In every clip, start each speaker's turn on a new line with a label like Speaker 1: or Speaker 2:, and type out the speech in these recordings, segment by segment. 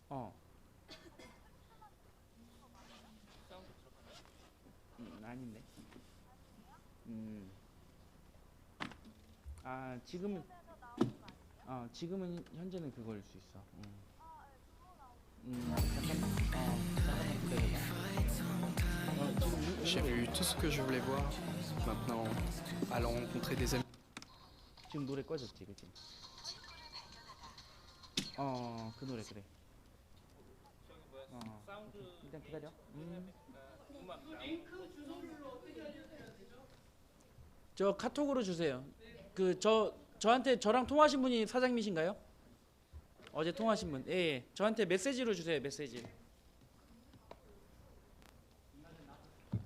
Speaker 1: 어. 아닌데. 음. 아, 지금은 현재는 그거일 수 있어. 잠깐만. 잠깐만 기다려봐.
Speaker 2: J'ai vu tout ce que je voulais voir. Maintenant, allons rencontrer des amis.
Speaker 1: 지금 노래 꺼졌지, 그치? 그 노래 그래. 일단 기다려. 저 카톡으로 주세요. 저한테 저랑 통화하신 분이 사장님이신가요? 어제 통화하신 분. 예, 예. 저한테 메시지로 주세요. 메시지.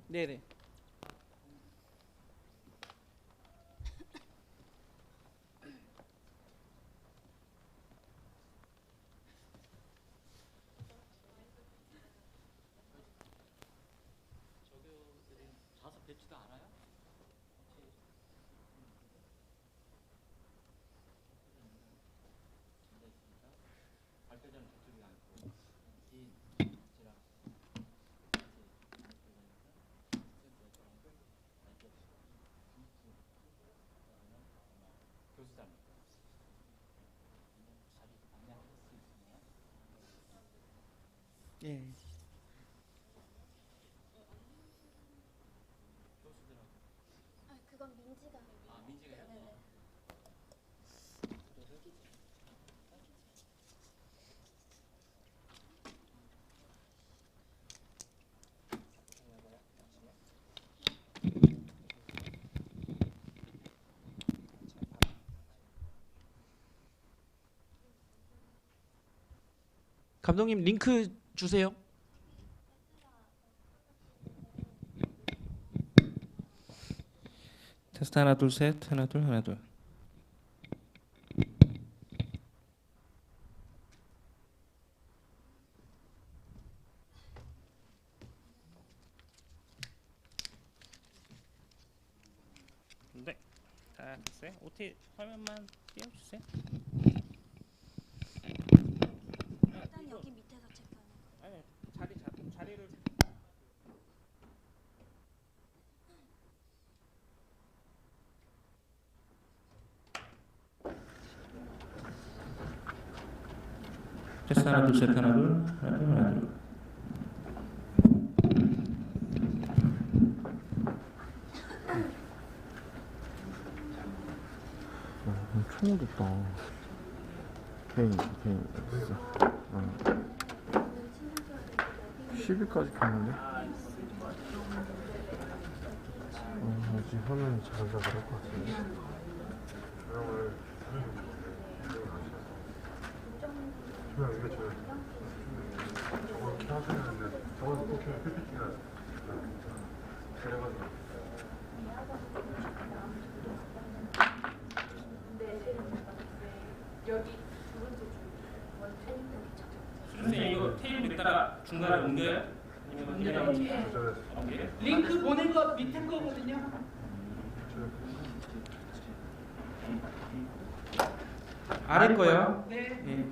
Speaker 1: 네네. 예.
Speaker 3: 그건 민지가. 민지가요? 네네.
Speaker 1: 감독님 링크 주세요.
Speaker 4: 테스트 하나 둘 셋 하나 둘 하나 둘. 네, 다 됐어요. OT 화면만 띄워주세요.
Speaker 3: 일단 여기 밑에서 체크하는 거.
Speaker 1: 아니, 자리를.
Speaker 4: 테스트 하나 둘 셋 하나 둘 하나 둘 하나 둘.
Speaker 5: 엄청 어렵다. 개인 진짜. 10일까지 갔는데? 아직 화면이 자글자글 할 것 같은데. 저거 키 하시는데 저거 꼭 PPT가 그래가지고
Speaker 1: 선생님 이거 테이블 있다가 중간에 옮겨요?
Speaker 6: 링크 보낸 거 밑에 거거든요.
Speaker 1: 아래 거요?
Speaker 6: 네.
Speaker 1: 예.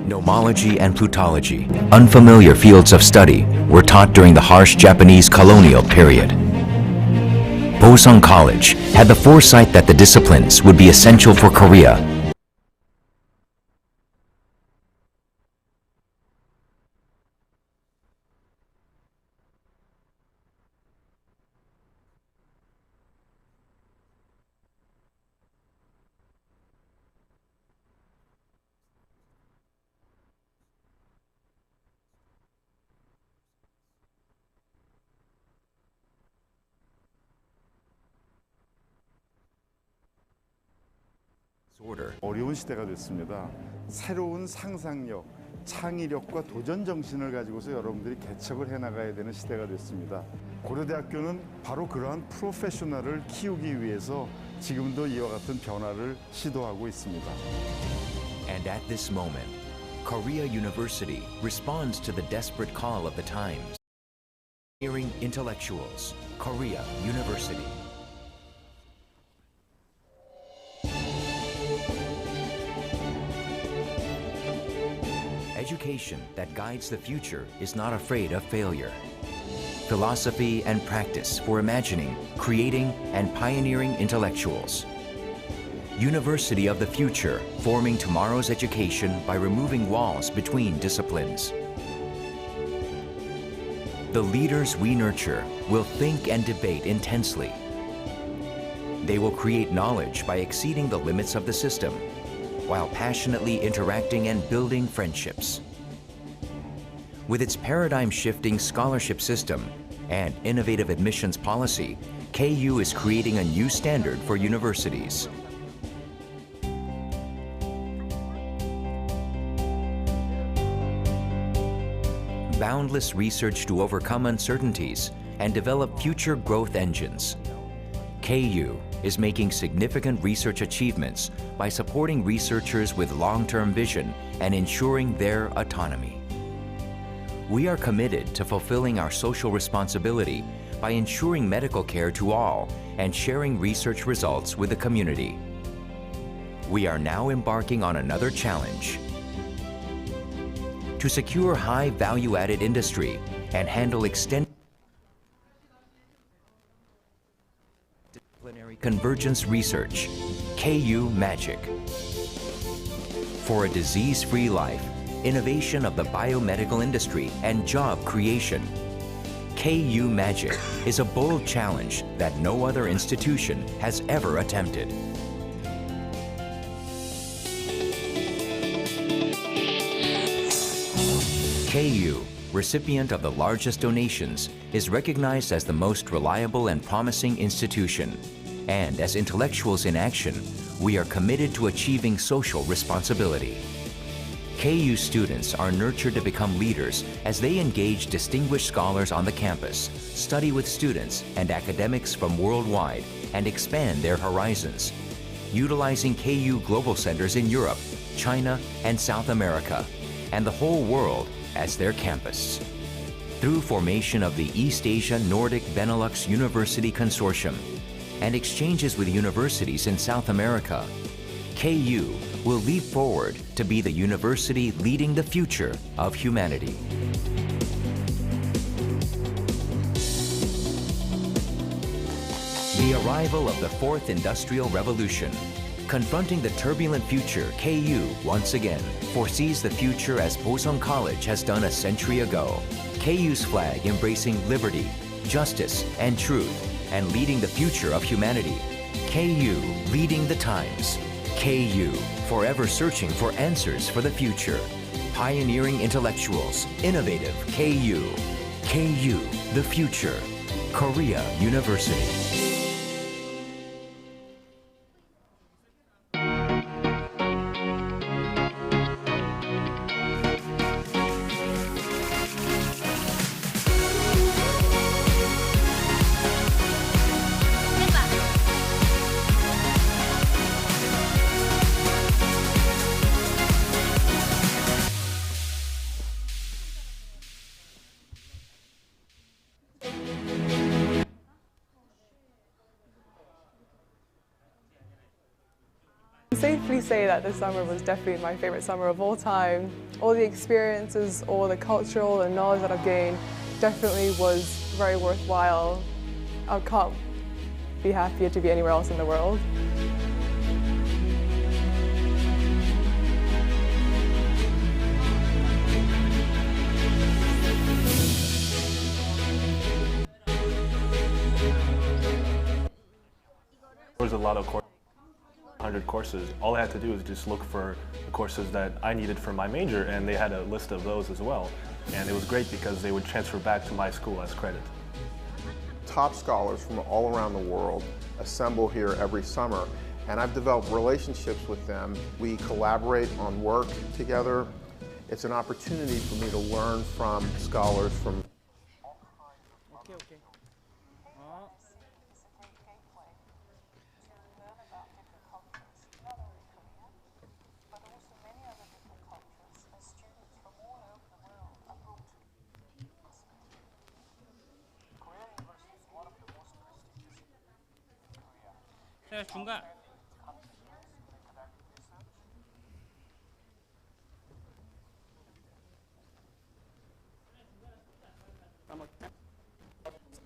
Speaker 7: Nomology and plutology, unfamiliar fields of study, were taught during the harsh Japanese colonial period. Bosung College had the foresight that the disciplines would be essential for Korea.
Speaker 8: 어려운 시대가 됐습니다. 새로운 상상력, 창의력과 도전 정신을 가지고서 여러분들이 개척을 해나가야 되는 시대가 됐습니다. 고려대학교는 바로 그러한 프로페셔널을 키우기 위해서 지금도 이와 같은 변화를 시도하고 있습니다.
Speaker 7: And at this moment, Korea University responds to the desperate call of the times. Pioneering intellectuals, Korea University. Education that guides the future is not afraid of failure. Philosophy and practice for imagining, creating, and pioneering intellectuals. University of the future, forming tomorrow's education by removing walls between disciplines. The leaders we nurture will think and debate intensely. They will create knowledge by exceeding the limits of the system, while passionately interacting and building friendships. With its paradigm-shifting scholarship system and innovative admissions policy, KU is creating a new standard for universities. Boundless research to overcome uncertainties and develop future growth engines. KU is making significant research achievements by supporting researchers with long-term vision and ensuring their autonomy. We are committed to fulfilling our social responsibility by ensuring medical care to all and sharing research results with the community. We are now embarking on another challenge: to secure high value-added industry and handle extended disciplinary convergence research, KU Magic. For a disease-free life, innovation of the biomedical industry, and job creation, KU Magic is a bold challenge that no other institution has ever attempted. KU, recipient of the largest donations, is recognized as the most reliable and promising institution. And as intellectuals in action, we are committed to achieving social responsibility. KU students are nurtured to become leaders as they engage distinguished scholars on the campus, study with students and academics from worldwide, and expand their horizons, utilizing KU Global Centers in Europe, China, and South America, and the whole world as their campus. Through formation of the East Asia Nordic Benelux University Consortium and exchanges with universities in South America, KU will leap forward to be the university leading the future of humanity. The arrival of the Fourth Industrial Revolution. Confronting the turbulent future, KU, once again, foresees the future as Bosong College has done a century ago. KU's flag embracing liberty, justice, and truth, and leading the future of humanity. KU, leading the times. KU, forever searching for answers for the future. Pioneering intellectuals, innovative KU. KU, the future. Korea University.
Speaker 9: Safely say that this summer was definitely my favorite summer of all time. All the experiences, all the cultural and knowledge that I've gained definitely was very worthwhile. I can't be happier to be anywhere else in the world.
Speaker 10: There was a lot of 100 courses. All I had to do was just look for the courses that I needed for my major, and they had a list of those as well. And it was great because they would transfer back to my school as credit.
Speaker 11: Top scholars from all around the world assemble here every summer, and I've developed relationships with them. We collaborate on work together. It's an opportunity for me to learn from scholars from
Speaker 1: 오케이 오케이.
Speaker 4: 자, 중간.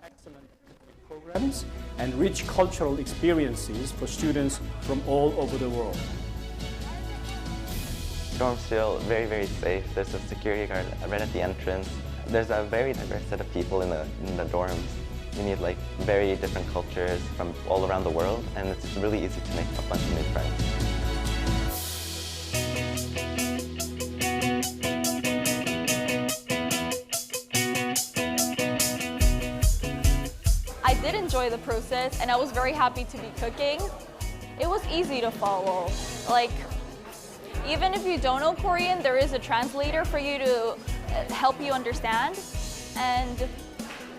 Speaker 6: Excellent programs and rich cultural experiences for students from all over the world.
Speaker 12: Dorms feel very, very safe. There's a security guard right at the entrance. There's a very diverse set of people in the dorms. You meet like very different cultures from all around the world, and it's really easy to make a bunch of new friends.
Speaker 3: I did enjoy the process and I was very happy to be cooking. It was easy to follow. Like, even if you don't know Korean, there is a translator for you to help you understand, and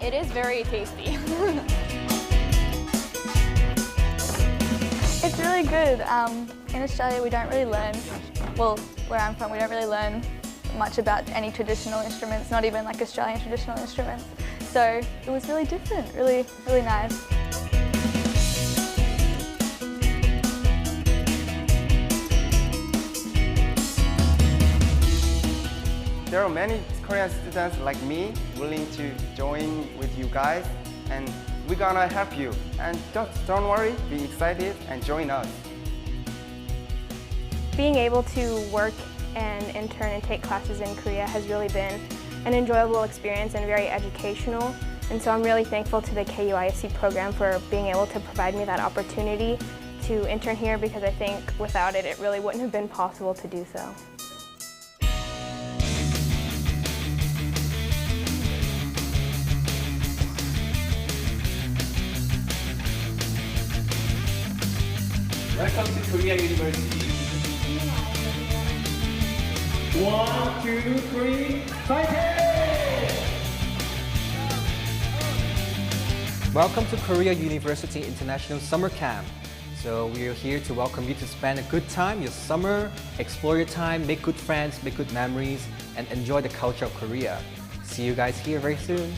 Speaker 3: it is very tasty.
Speaker 13: It's really good. In Australia, we don't really learn, well, where I'm from, we don't really learn much about any traditional instruments, not even like Australian traditional instruments. So it was really different, really, really nice.
Speaker 14: There are many Korean students like me willing to join with you guys, and we're gonna help you. And don't worry, be excited and join us.
Speaker 13: Being able to work and intern and take classes in Korea has really been an enjoyable experience and very educational. And so I'm really thankful to the KUISC program for being able to provide me that opportunity to intern here, because I think without it, it really wouldn't have been possible to do so.
Speaker 6: Welcome to Korea University. 1, 2, 3, fighting!
Speaker 15: Welcome to Korea University International Summer Camp. So we are here to welcome you to spend a good time, your summer, explore your time, make good friends, make good memories, and enjoy the culture of Korea. See you guys here very soon.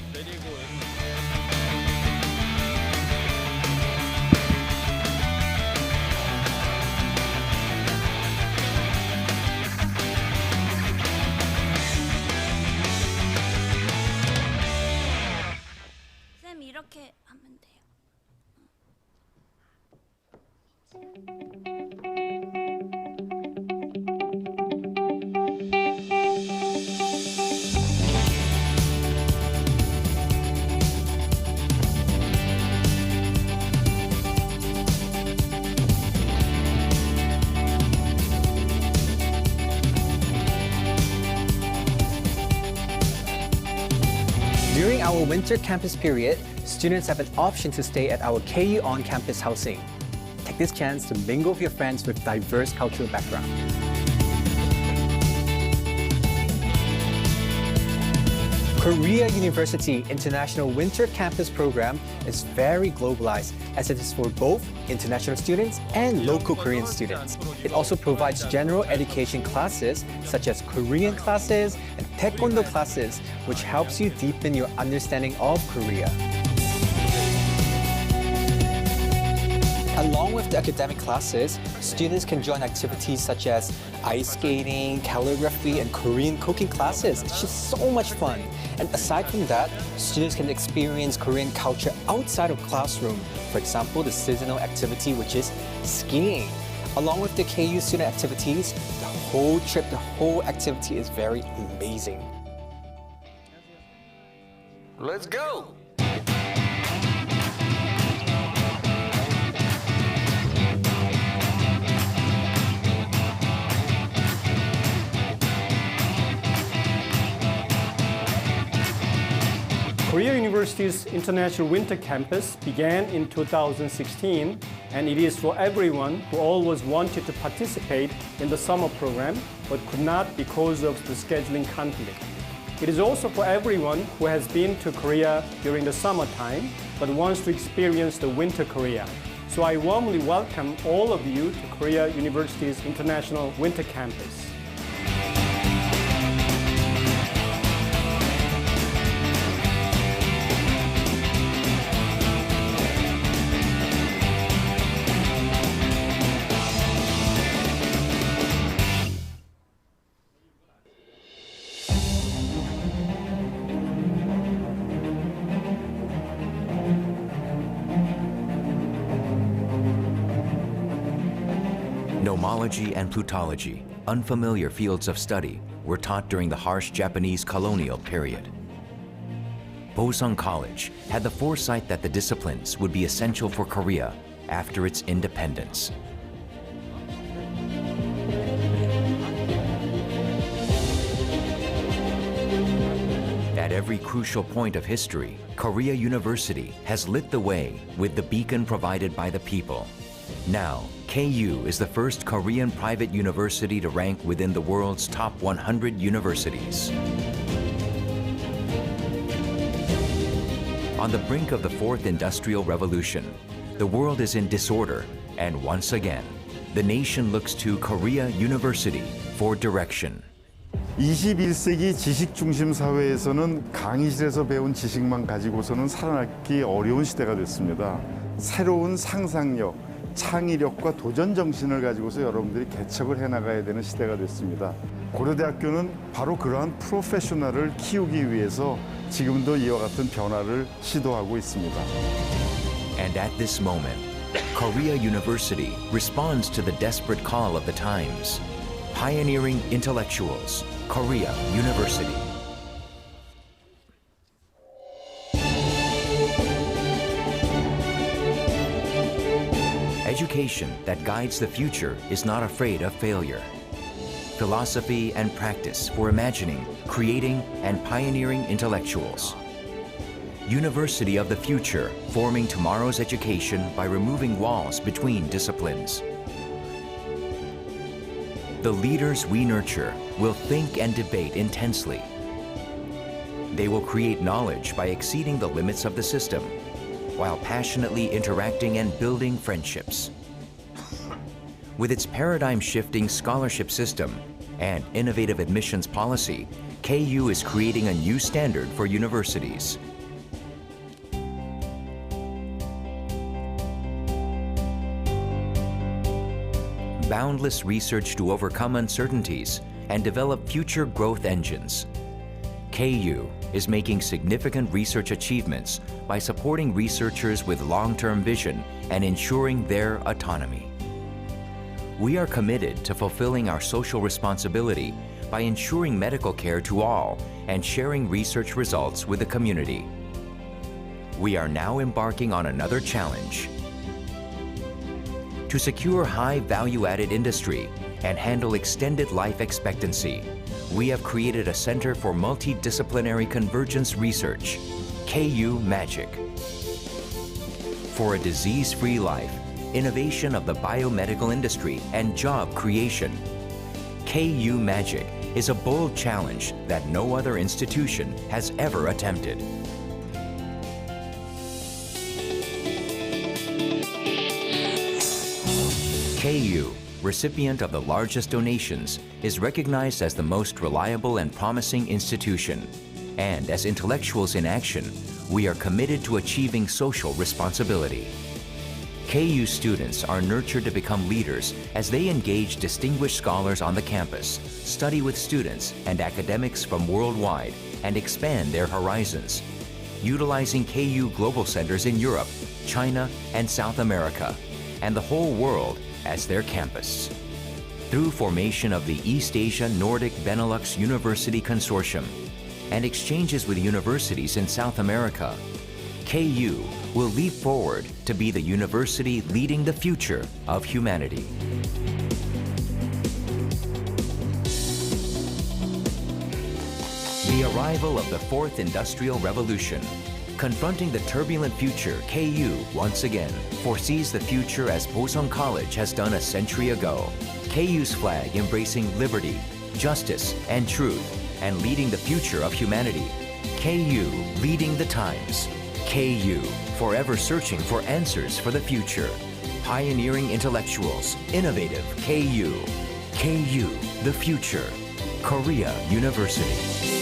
Speaker 3: 쌤 이렇게 하면 돼요.
Speaker 15: During our winter campus period, students have an option to stay at our KU on-campus housing. Take this chance to mingle with your friends with diverse cultural backgrounds. Korea University International Winter Campus Program is very globalized, as it is for both international students and local Korean students. It also provides general education classes such as Korean classes and Taekwondo classes, which helps you deepen your understanding of Korea. Along with the academic classes, students can join activities such as ice skating, calligraphy, and Korean cooking classes. It's just so much fun. And aside from that, students can experience Korean culture outside of classroom. For example, the seasonal activity, which is skiing. Along with the KU student activities, the whole trip, the whole activity is very amazing.
Speaker 16: Let's go!
Speaker 6: Korea University's International Winter Campus began in 2016, and it is for everyone who always wanted to participate in the summer program but could not because of the scheduling conflict. It is also for everyone who has been to Korea during the summertime but wants to experience the winter Korea. So I warmly welcome all of you to Korea University's International Winter Campus.
Speaker 7: Nomology and plutology, unfamiliar fields of study, were taught during the harsh Japanese colonial period. Bosung College had the foresight that the disciplines would be essential for Korea after its independence. At every crucial point of history, Korea University has lit the way with the beacon provided by the people. Now, KU is the first Korean private university to rank within the world's top 100 universities. On the brink of the fourth industrial revolution, the world is in disorder, and once again, the nation looks to Korea University for direction.
Speaker 8: 21세기 지식 중심 사회에서는 강의실에서 배운 지식만 가지고서는 살아남기 어려운 시대가 됐습니다. 새로운 상상력, 창의력과 도전 정신을 가지고서 여러분들이 개척을 해나가야 되는 시대가 됐습니다. 고려대학교는 바로 그러한 프로페셔널을 키우기 위해서 지금도 이와 같은 변화를 시도하고 있습니다.
Speaker 7: And at this moment, Korea University responds to the desperate call of the times. Pioneering intellectuals, Korea University. Education that guides the future is not afraid of failure. Philosophy and practice for imagining, creating, and pioneering intellectuals. University of the future, forming tomorrow's education by removing walls between disciplines. The leaders we nurture will think and debate intensely. They will create knowledge by exceeding the limits of the system, while passionately interacting and building friendships. With its paradigm-shifting scholarship system and innovative admissions policy, KU is creating a new standard for universities. Boundless research to overcome uncertainties and develop future growth engines. KU is making significant research achievements by supporting researchers with long-term vision and ensuring their autonomy. We are committed to fulfilling our social responsibility by ensuring medical care to all and sharing research results with the community. We are now embarking on another challenge. To secure high value-added industry and handle extended life expectancy, we have created a Center for Multidisciplinary Convergence Research, KU Magic. For a disease-free life, innovation of the biomedical industry, and job creation, KU Magic is a bold challenge that no other institution has ever attempted. KU, recipient of the largest donations, is recognized as the most reliable and promising institution. And as intellectuals in action, we are committed to achieving social responsibility. KU students are nurtured to become leaders as they engage distinguished scholars on the campus, study with students and academics from worldwide, and expand their horizons, utilizing KU Global Centers in Europe, China, and South America, and the whole world as their campus. Through formation of the East Asia Nordic Benelux University Consortium and exchanges with universities in South America, KU will leap forward to be the university leading the future of humanity. The arrival of the Fourth Industrial Revolution Confronting the turbulent future, KU, once again, foresees the future as Bosung College has done a century ago. KU's flag embracing liberty, justice, and truth, and leading the future of humanity. KU, leading the times. KU, forever searching for answers for the future. Pioneering intellectuals, innovative KU. KU, the future. Korea University.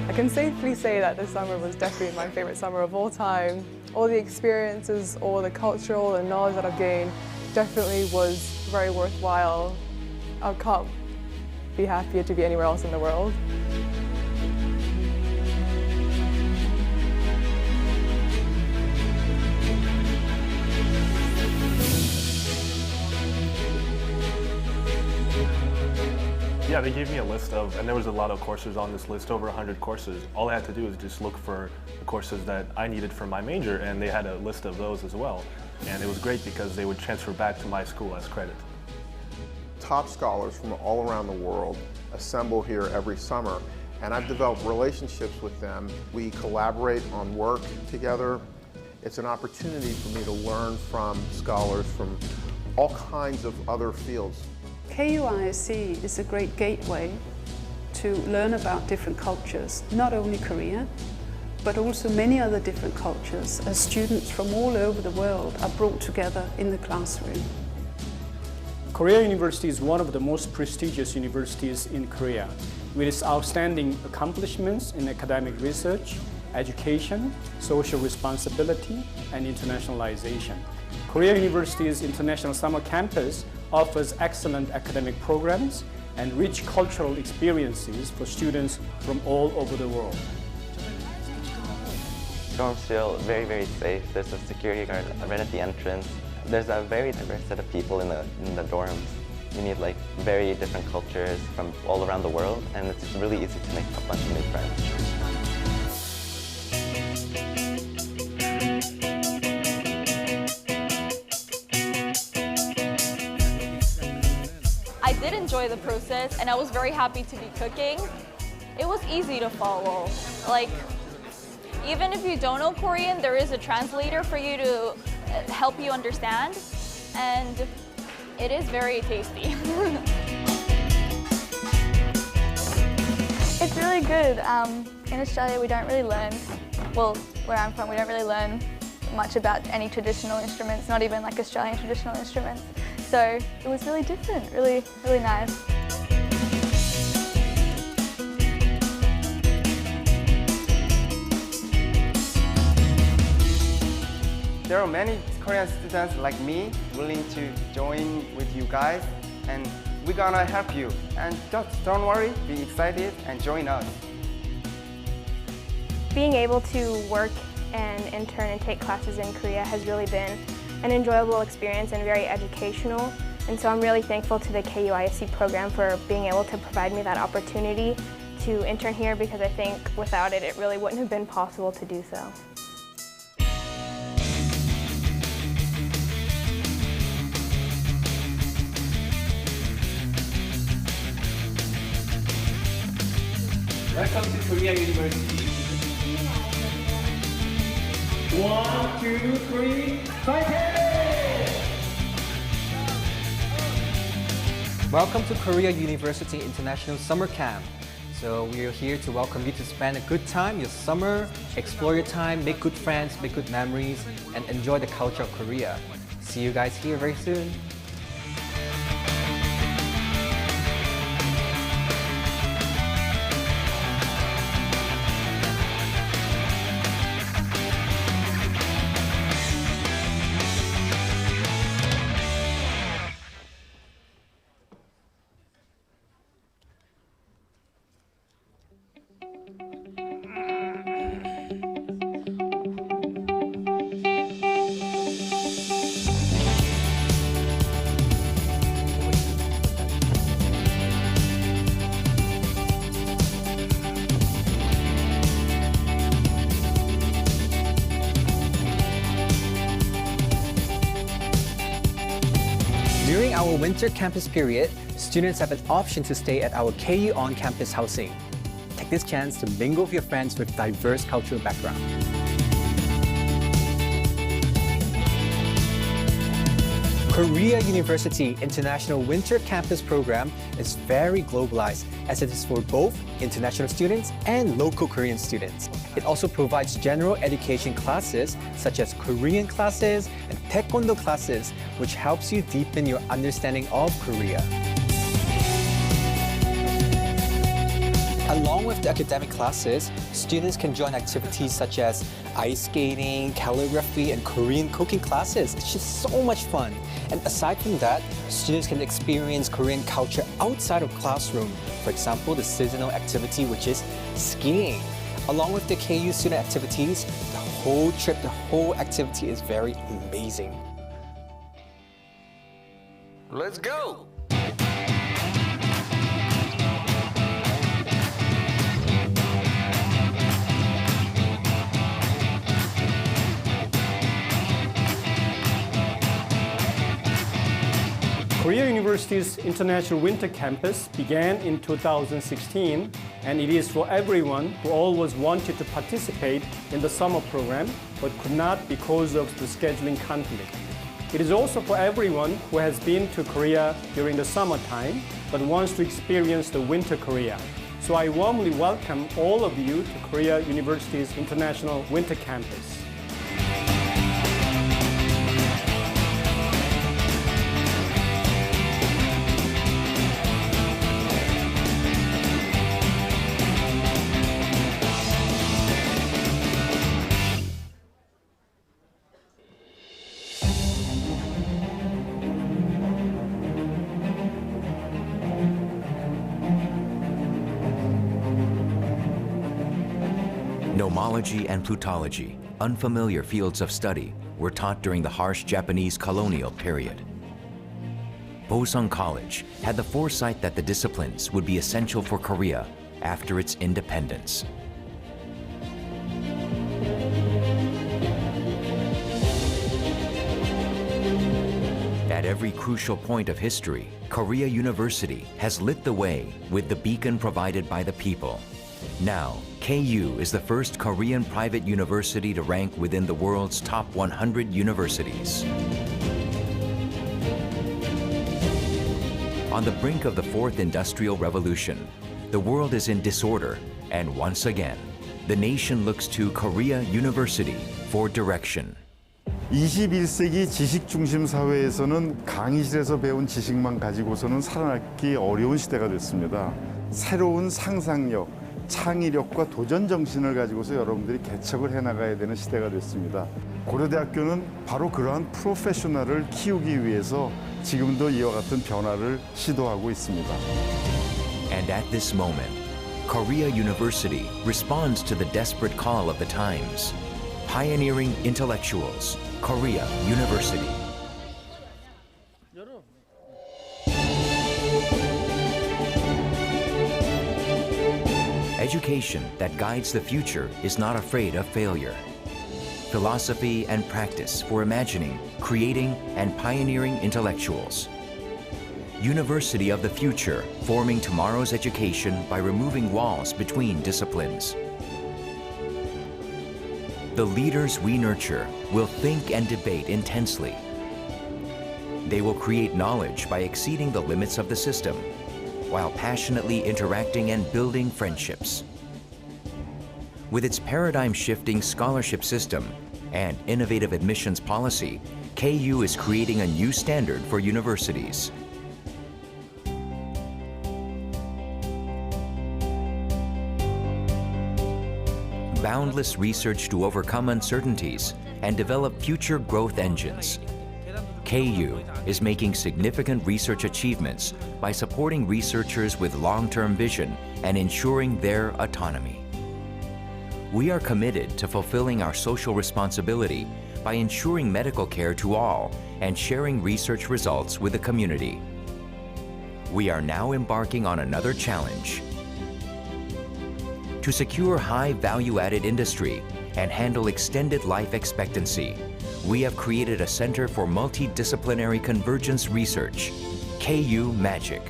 Speaker 9: I can safely say that this summer was definitely my favorite summer of all time. All the experiences, all the cultural and knowledge that I've gained definitely was very worthwhile. I can't be happier to be anywhere else in the world.
Speaker 10: Yeah, they gave me a list of, and there was a lot of courses on this list, over 100 courses. All I had to do was just look for the courses that I needed for my major, and they had a list of those as well. And it was great because they would transfer back to my school as credit.
Speaker 11: Top scholars from all around the world assemble here every summer, and I've developed relationships with them. We collaborate on work together. It's an opportunity for me to learn from scholars from all kinds of other fields.
Speaker 17: KUISC is a great gateway to learn about different cultures, not only Korea, but also many other different cultures, as students from all over the world are brought together in the classroom.
Speaker 6: Korea University is one of the most prestigious universities in Korea, with its outstanding accomplishments in academic research, education, social responsibility, and internationalization. Korea University's International Summer Campus offers excellent academic programs and rich cultural experiences for students from all over the world.
Speaker 12: Dorms feel very, very safe. There's a security guard right at the entrance. There's a very diverse set of people in the dorms. You meet like very different cultures from all around the world, and it's really easy to make a bunch of new friends.
Speaker 3: I did enjoy the process and I was very happy to be cooking. It was easy to follow. Like, even if you don't know Korean, there is a translator for you to help you understand, and it is very tasty.
Speaker 18: It's really good. In Australia, we don't really learn, well, where I'm from, we don't really learn much about any traditional instruments, not even like Australian traditional instruments. So it was really different, really, really nice.
Speaker 14: There are many Korean students like me willing to join with you guys, and we're gonna help you. And just don't worry, be excited and join us.
Speaker 13: Being able to work and intern and take classes in Korea has really been an enjoyable experience and very educational. And so I'm really thankful to the KUISC program for being able to provide me that opportunity to intern here, because I think without it, it really wouldn't have been possible to do so.
Speaker 4: Welcome to Korea University. 1, 2, 3, fighting!
Speaker 15: Welcome to Korea University International Summer Camp. So we are here to welcome you to spend a good time, your summer, explore your time, make good friends, make good memories, and enjoy the culture of Korea. See you guys here very soon. our winter campus period, students have an option to stay at our KU on-campus housing. Take this chance to mingle with your friends with diverse cultural backgrounds. Korea University International Winter Campus Program is very globalized as it is for both international students and local Korean students. It also provides general education classes such as Korean classes and Taekwondo classes, which helps you deepen your understanding of Korea. Along with the academic classes, students can join activities such as ice skating, calligraphy, and Korean cooking classes. It's just so much fun. And aside from that, students can experience Korean culture outside of classroom. For example, the seasonal activity, which is skiing. Along with the KU student activities, the whole trip, the whole activity is very amazing.
Speaker 16: Let's go!
Speaker 6: Korea University's International Winter Campus began in 2016, and it is for everyone who always wanted to participate in the summer program but could not because of the scheduling conflict. It is also for everyone who has been to Korea during the summertime but wants to experience the winter Korea. So I warmly welcome all of you to Korea University's International Winter Campus.
Speaker 7: Nomology and plutology, unfamiliar fields of study, were taught during the harsh Japanese colonial period. Bosung College had the foresight that the disciplines would be essential for Korea after its independence. At every crucial point of history, Korea University has lit the way with the beacon provided by the people. Now, KU is the first Korean private university to rank within the world's top 100 universities. On the brink of the fourth industrial revolution, the world is in disorder, and once again, the nation looks to Korea University for direction.
Speaker 8: 21세기 지식 중심 사회에서는 강의실에서 배운 지식만 가지고서는 살아남기 어려운 시대가 됐습니다. 새로운 상상력, 창의력과 도전 정신을 가지고서 여러분들이 개척을 해나가야 되는 시대가 됐습니다. 고려대학교는 바로 그러한 프로페셔널을 키우기 위해서 지금도 이와 같은 변화를 시도하고 있습니다.
Speaker 7: And at this moment, Korea University responds to the desperate call of the times. Pioneering intellectuals, Korea University. Education that guides the future is not afraid of failure. Philosophy and practice for imagining, creating, and pioneering intellectuals. University of the future, forming tomorrow's education by removing walls between disciplines. The leaders we nurture will think and debate intensely. They will create knowledge by exceeding the limits of the system, while passionately interacting and building friendships. With its paradigm-shifting scholarship system and innovative admissions policy, KU is creating a new standard for universities. Boundless research to overcome uncertainties and develop future growth engines. KU is making significant research achievements by supporting researchers with long-term vision and ensuring their autonomy. We are committed to fulfilling our social responsibility by ensuring medical care to all and sharing research results with the community. We are now embarking on another challenge. To secure high value-added industry and handle extended life expectancy, we have created a Center for Multidisciplinary Convergence Research, KU Magic.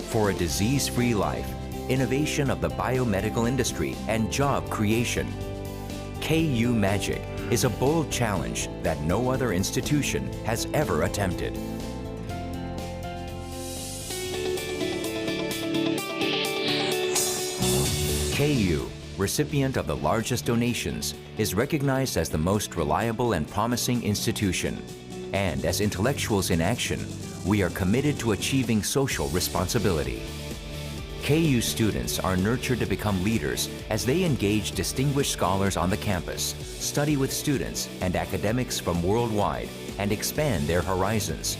Speaker 7: For a disease-free life, innovation of the biomedical industry, and job creation, KU Magic is a bold challenge that no other institution has ever attempted. KU, recipient of the largest donations, is recognized as the most reliable and promising institution. And as intellectuals in action, we are committed to achieving social responsibility. KU students are nurtured to become leaders as they engage distinguished scholars on the campus, study with students and academics from worldwide, and expand their horizons.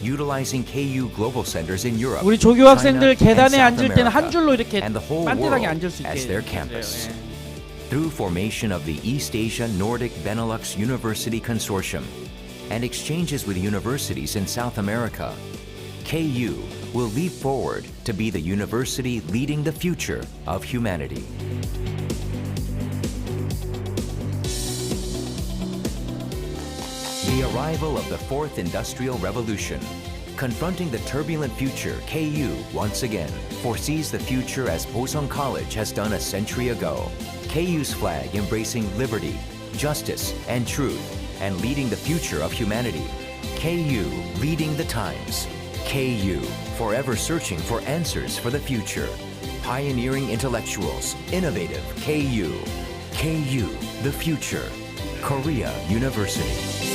Speaker 7: Utilizing KU global centers in Europe,
Speaker 1: 우리 조교 학생들
Speaker 7: China, and
Speaker 1: 계단에
Speaker 7: South
Speaker 1: 앉을 때는 한
Speaker 7: America,
Speaker 1: 줄로 이렇게
Speaker 7: and the whole
Speaker 1: 반듯하게
Speaker 7: world
Speaker 1: 앉을 수 있게
Speaker 7: as their
Speaker 1: 해주세요.
Speaker 7: campus.
Speaker 1: 예.
Speaker 7: Through formation of the East Asia Nordic Benelux University Consortium and exchanges with universities in South America, KU will leap forward to be the university leading the future of humanity. The arrival of the Fourth Industrial Revolution. Confronting the turbulent future, KU, once again, foresees the future as Bosung College has done a century ago. KU's flag embracing liberty, justice, and truth, and leading the future of humanity. KU, leading the times. KU, forever searching for answers for the future. Pioneering intellectuals, innovative KU. KU, the future. Korea University.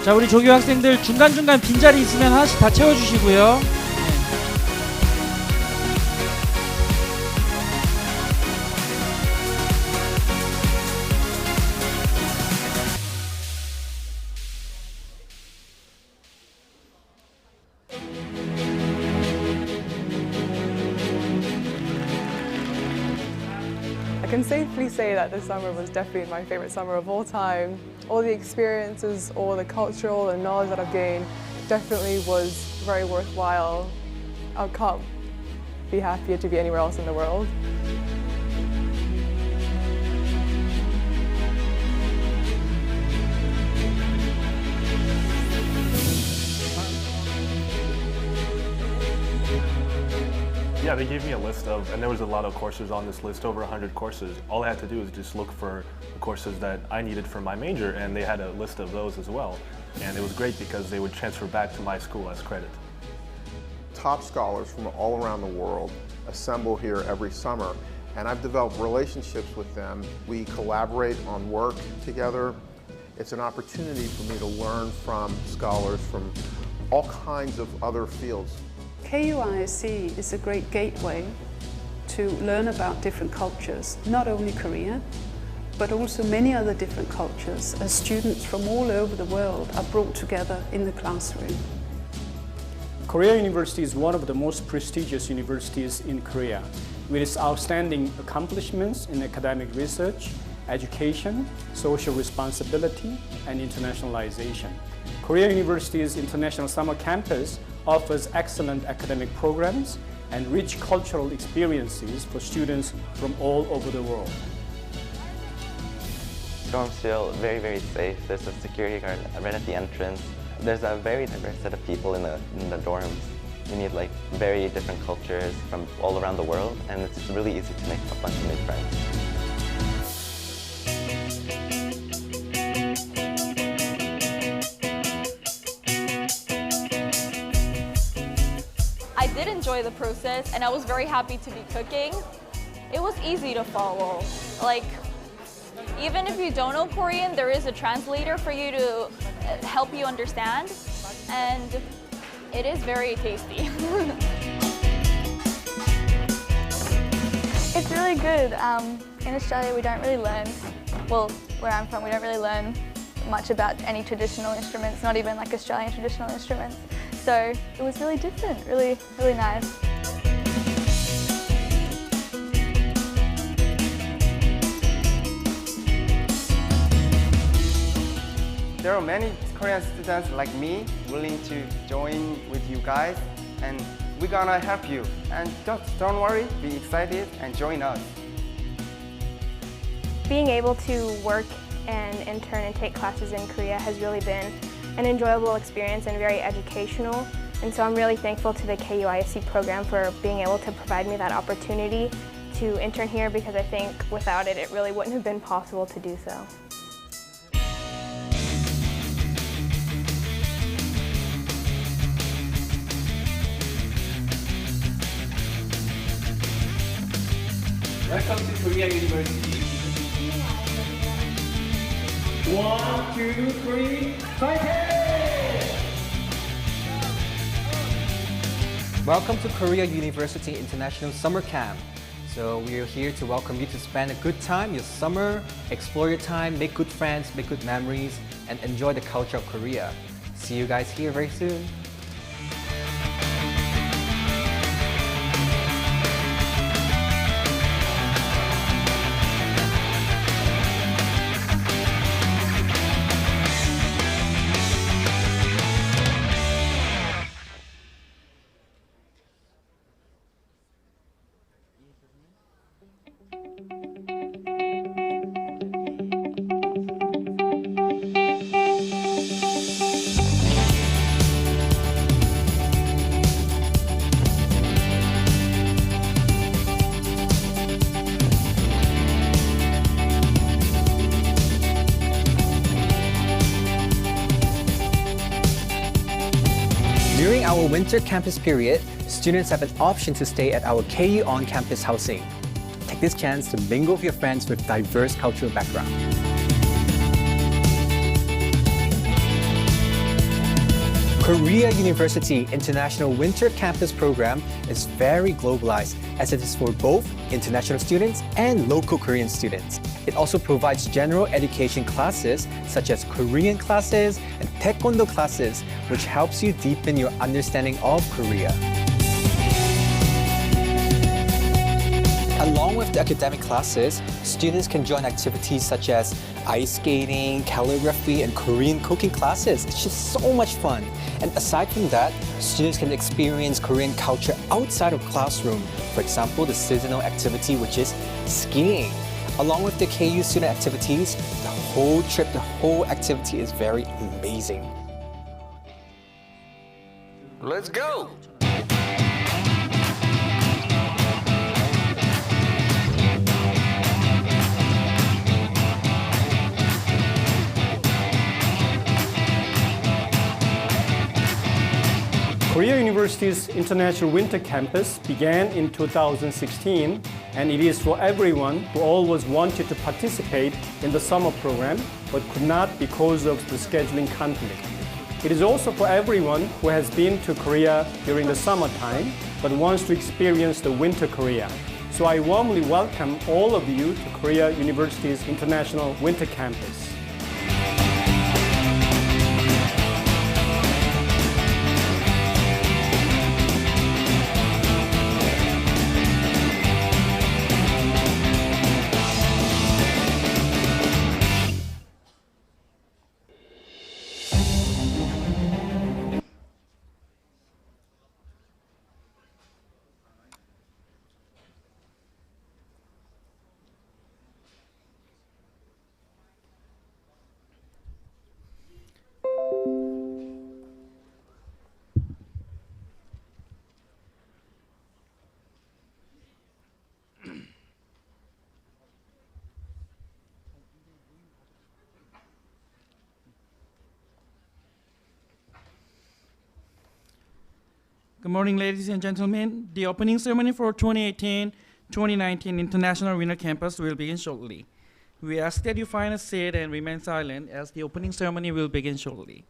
Speaker 1: 자, 우리 조교 학생들 중간중간 빈자리 있으면 하나씩 다 채워주시고요.
Speaker 9: I can safely say that this summer was definitely my favorite summer of all time. All the experiences, all the cultural and knowledge that I've gained definitely was very worthwhile. I can't be happier to be anywhere else in the world.
Speaker 10: Yeah, they gave me a list of, and there was a lot of courses on this list, over 100 courses. All I had to do was just look for the courses that I needed for my major, and they had a list of those as well. And it was great because they would transfer back to my school as credit.
Speaker 11: Top scholars from all around the world assemble here every summer, and I've developed relationships with them. We collaborate on work together. It's an opportunity for me to learn from scholars from all kinds of other fields.
Speaker 17: KUISC is a great gateway to learn about different cultures, not only Korea, but also many other different cultures, as students from all over the world are brought together in the classroom.
Speaker 6: Korea University is one of the most prestigious universities in Korea, with its outstanding accomplishments in academic research, education, social responsibility, and internationalization. Korea University's International Summer Campus offers excellent academic programs and rich cultural experiences for students from all over the world.
Speaker 12: Dorms feel very, very safe. There's a security guard right at the entrance. There's a very diverse set of people in the dorms. You meet like very different cultures from all around the world, and it's really easy to make a bunch of new friends.
Speaker 3: I did enjoy the process and I was very happy to be cooking. It was easy to follow. Like, even if you don't know Korean, there is a translator for you to help you understand, and it is very tasty.
Speaker 18: It's really good. In Australia, we don't really learn, well, where I'm from, we don't really learn much about any traditional instruments, not even like Australian traditional instruments. So it was really different, really, really nice.
Speaker 14: There are many Korean students like me willing to join with you guys, and we're gonna help you. And don't worry, be excited and join us.
Speaker 13: Being able to work and intern and take classes in Korea has really been an enjoyable experience and very educational. And so I'm really thankful to the KUISC program for being able to provide me that opportunity to intern here, because I think without it, it really wouldn't have been possible to do so.
Speaker 4: Welcome to Korea University. 1, 2, 3, fighting!
Speaker 15: Welcome to Korea University International Summer Camp. So we are here to welcome you to spend a good time, your summer, explore your time, make good friends, make good memories, and enjoy the culture of Korea. See you guys here very soon. During our winter campus period, students have an option to stay at our KU on-campus housing. Take this chance to mingle with your friends with diverse cultural backgrounds. Korea University International Winter Campus Program is very globalized, as it is for both international students and local Korean students. It also provides general education classes such as Korean classes and Taekwondo classes, which helps you deepen your understanding of Korea. Along with the academic classes, students can join activities such as ice skating, calligraphy, and Korean cooking classes. It's just so much fun. And aside from that, students can experience Korean culture outside of classroom. For example, the seasonal activity, which is skiing. Along with the KU student activities, the whole trip, the whole activity is very amazing.
Speaker 16: Let's go!
Speaker 6: Korea University's International Winter Campus began in 2016, and it is for everyone who always wanted to participate in the summer program but could not because of the scheduling conflict. It is also for everyone who has been to Korea during the summertime but wants to experience the winter Korea. So I warmly welcome all of you to Korea University's International Winter Campus.
Speaker 1: Good morning, ladies and gentlemen. The opening ceremony for 2018-2019 International Winter Campus will begin shortly. We ask that you find a seat and remain silent as the opening ceremony will begin shortly.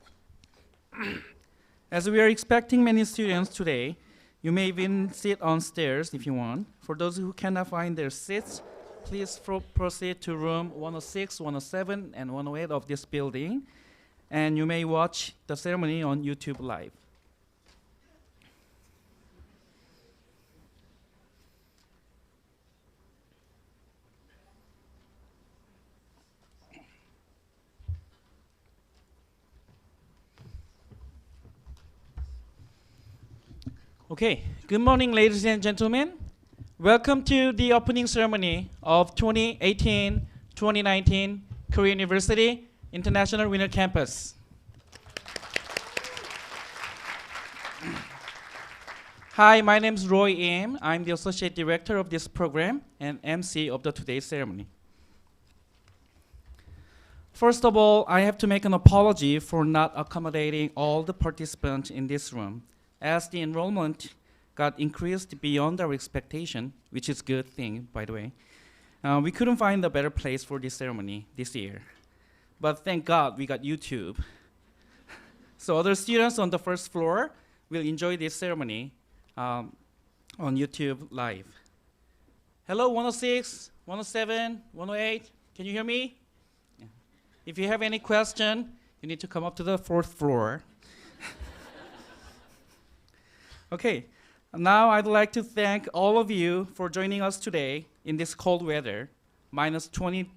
Speaker 1: As we are expecting many students today, you may even sit on stairs if you want. For those who cannot find their seats, please proceed to room 106, 107, and 108 of this building, and you may watch the ceremony on YouTube Live. Okay, good morning, ladies and gentlemen. Welcome to the opening ceremony of 2018-2019 Korea University International Winter Campus. Hi, my name is Roy Im. I'm the Associate Director of this program and MC of today's ceremony. First of all, I have to make an apology for not accommodating all the participants in this room, as the enrollment got increased beyond our expectation, which is a good thing, by the way. We couldn't find a better place for this ceremony this year. But thank God we got YouTube. So other students on the first floor will enjoy this ceremony on YouTube Live. Hello, 106, 107, 108, can you hear me? Yeah. If you have any question, you need to come up to the fourth floor. Okay, now I'd like to thank all of you for joining us today in this cold weather, minus 12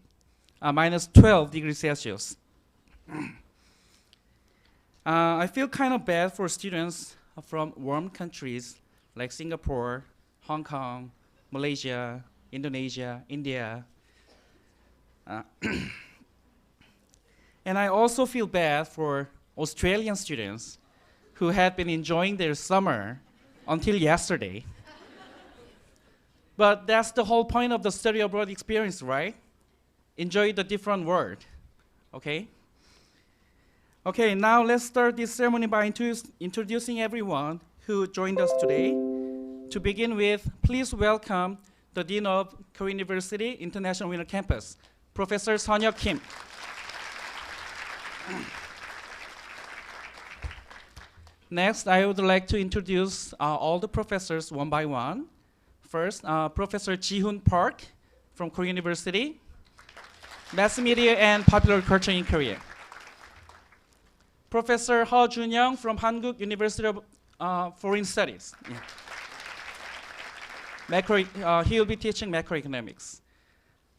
Speaker 1: degrees Celsius. I feel kind of bad for students from warm countries like Singapore, Hong Kong, Malaysia, Indonesia, India. And I also feel bad for Australian students who had been enjoying their summer until yesterday. But that's the whole point of the study abroad experience, right? Enjoy the different world, okay? Okay, now let's start this ceremony by introducing everyone who joined us today. To begin with, please welcome the Dean of Korea University International Winter Campus, Professor Sun-hyuk Kim. Next, I would like to introduce all the professors one by one. First, Professor Ji-hoon Park from Korea University, Mass Media and Popular Culture in Korea. Professor Heo Jun-young from Hankuk University of Foreign Studies. Yeah. He will be teaching macroeconomics.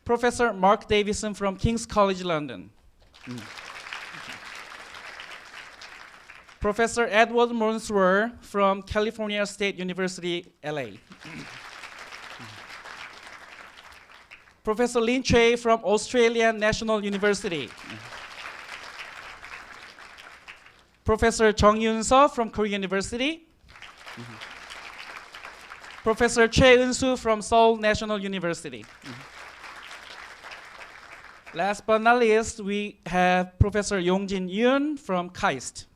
Speaker 1: Professor Mark Davison from King's College London. Professor Edward Monswer from California State University, LA. Professor Lin Choi from Australian National University. Professor Jung Yoon-seo from Korea University. Professor Choi Eun-soo from Seoul National University. Last but not least, we have Professor Yong-jin Yoon from KAIST.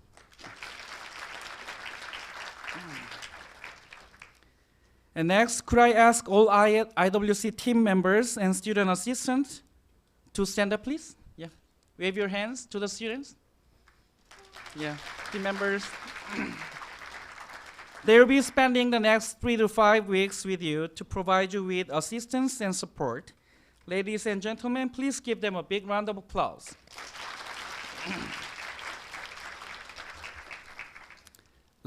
Speaker 1: And next, could I ask all IWC team members and student assistants to stand up, please? Yeah. Wave your hands to the students. Yeah, team members. They will be spending the next 3 to 5 weeks with you to provide you with assistance and support. Ladies and gentlemen, please give them a big round of applause.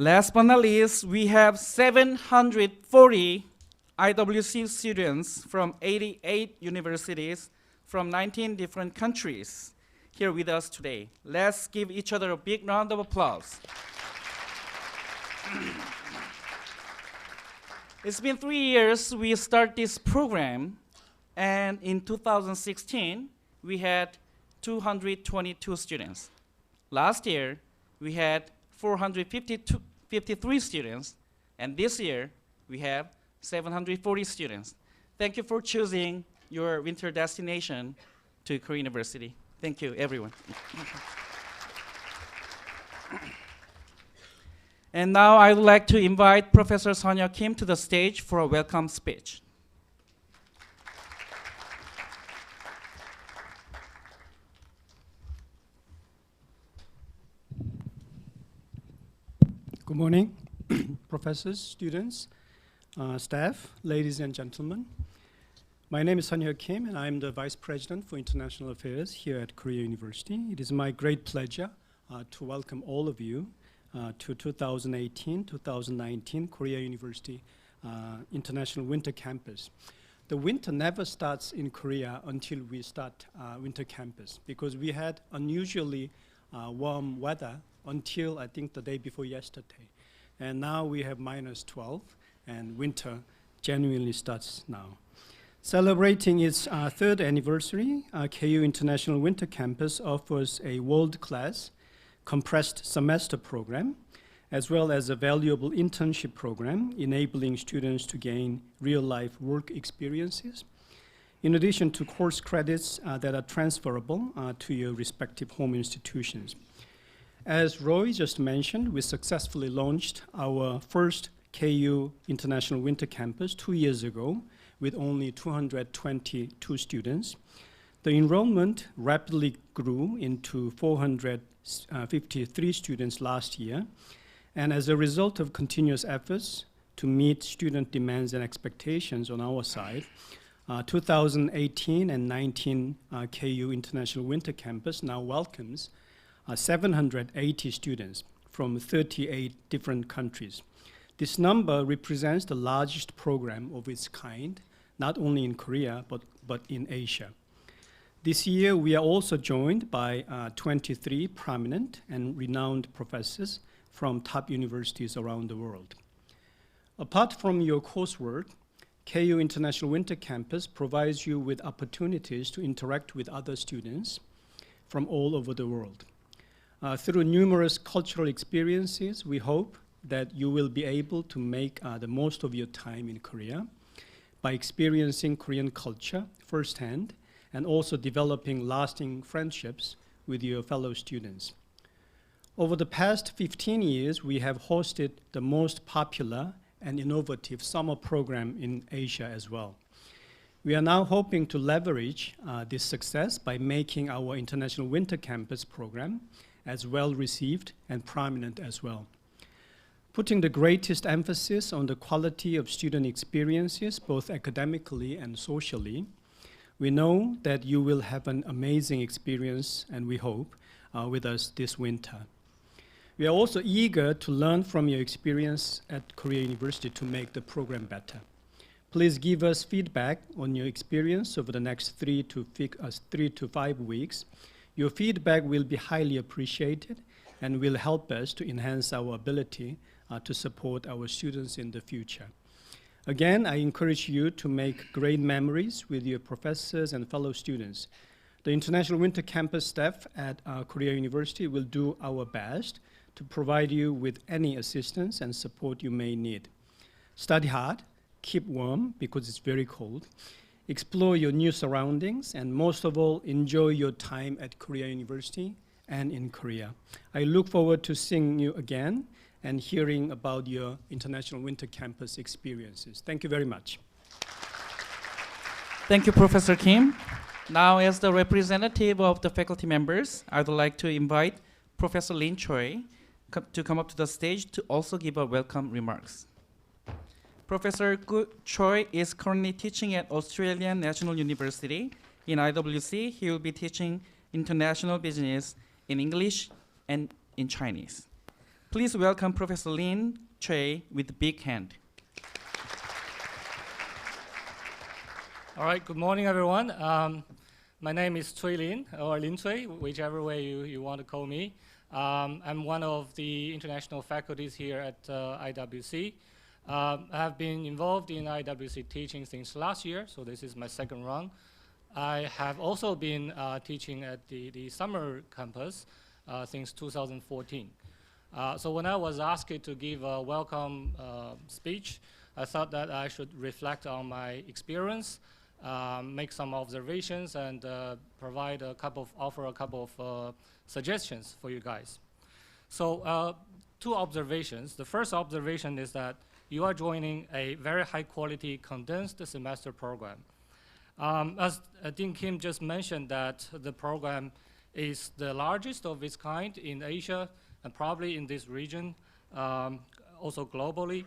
Speaker 1: Last but not least, we have 740 IWC students from 88 universities from 19 different countries here with us today. Let's give each other a big round of applause. It's been 3 years we start this program, and in 2016, we had 222 students. Last year, we had 453 students, and this year we have 740 students. Thank you for choosing your winter destination to Korea University. Thank you, everyone. And now I would like to invite Professor Sun-hyuk Kim to the stage for a welcome speech.
Speaker 6: Good morning, professors, students, staff, ladies and gentlemen. My name is Sun-hyuk Kim, and I'm the Vice President for International Affairs here at Korea University. It is my great pleasure to welcome all of you to 2018-2019 Korea University International Winter Campus. The winter never starts in Korea until we start winter campus, because we had unusually warm weather until I think the day before yesterday. and now we have -12, and winter genuinely starts now. Celebrating its third anniversary, KU International Winter Campus offers a world-class compressed semester program, as well as a valuable internship program enabling students to gain real-life work experiences, in addition to course credits that are transferable to your respective home institutions. As Roy just mentioned, we successfully launched our first KU International Winter Campus 2 years ago with only 222 students. The enrollment rapidly grew into 453 students last year, and as a result of continuous efforts to meet student demands and expectations on our side, 2018 and 19 KU International Winter Campus now welcomes 780 students from 38 different countries. This number represents the largest program of its kind, not only in Korea, but in Asia. This year, we are also joined by 23 prominent and renowned professors from top universities around the world. Apart from your coursework, KU International Winter Campus provides you with opportunities to interact with other students from all over the world. Through numerous cultural experiences, we hope that you will be able to make the most of your time in Korea by experiencing Korean culture firsthand and also developing lasting friendships with your fellow students. Over the past 15 years, we have hosted the most popular and innovative summer program in Asia as well. We are now hoping to leverage this success by making our International Winter Campus program as well received and prominent as well. Putting the greatest emphasis on the quality of student experiences, both academically and socially, we know that you will have an amazing experience, and we hope, with us this winter. We are also eager to learn from your experience at Korea University to make the program better. Please give us feedback on your experience over the next 3 to 5 weeks. Your feedback will be highly appreciated and will help us to enhance our ability to support our students in the future. Again, I encourage you to make great memories with your professors and fellow students. The International Winter Campus staff at Korea University will do our best to provide you with any assistance and support you may need. Study hard, keep warm because it's very cold, explore your new surroundings, and most of all, enjoy your time at Korea University and in Korea. I look forward to seeing you again and hearing about your International Winter Campus experiences. Thank you very much.
Speaker 1: Thank you, Professor Kim. Now, as the representative of the faculty members, I would like to invite Professor Lin Choi to come up to the stage to also give a welcome remarks. Professor Choi is currently teaching at Australian National University. In IWC, he will be teaching international business in English and in Chinese. Please welcome Professor Lin Choi with a big hand.
Speaker 19: All right, good morning, everyone. My name is Cui Lin, or Lin Cui, whichever way you want to call me. I'm one of the international faculties here at IWC. I have been involved in IWC teaching since last year, so this is my second run. I have also been teaching at the summer campus since 2014. So when I was asked to give a welcome speech, I thought that I should reflect on my experience, make some observations, and offer a couple of suggestions for you guys. So 2 observations. The first observation is that you are joining a very high quality condensed semester program. As Dean Kim just mentioned, that the program is the largest of its kind in Asia and probably in this region, also globally.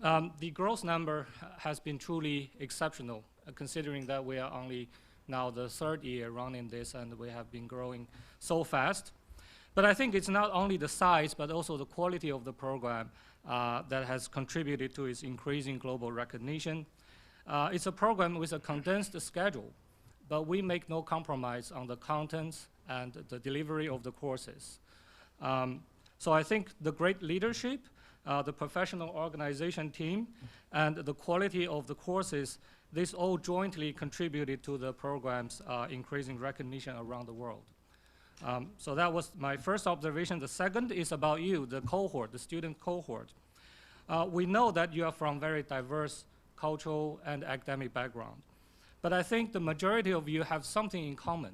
Speaker 19: The growth number has been truly exceptional, considering that we are only now the 3rd year running this and we have been growing so fast. But I think it's not only the size, but also the quality of the program that has contributed to its increasing global recognition. It's a program with a condensed schedule, but we make no compromise on the contents and the delivery of the courses. So I think the great leadership the professional organization team, and the quality of the courses, this all jointly contributed to the program's increasing recognition around the world. So that was my first observation. The second is about you, the cohort, the student cohort. We know that you are from very diverse cultural and academic background, but I think the majority of you have something in common,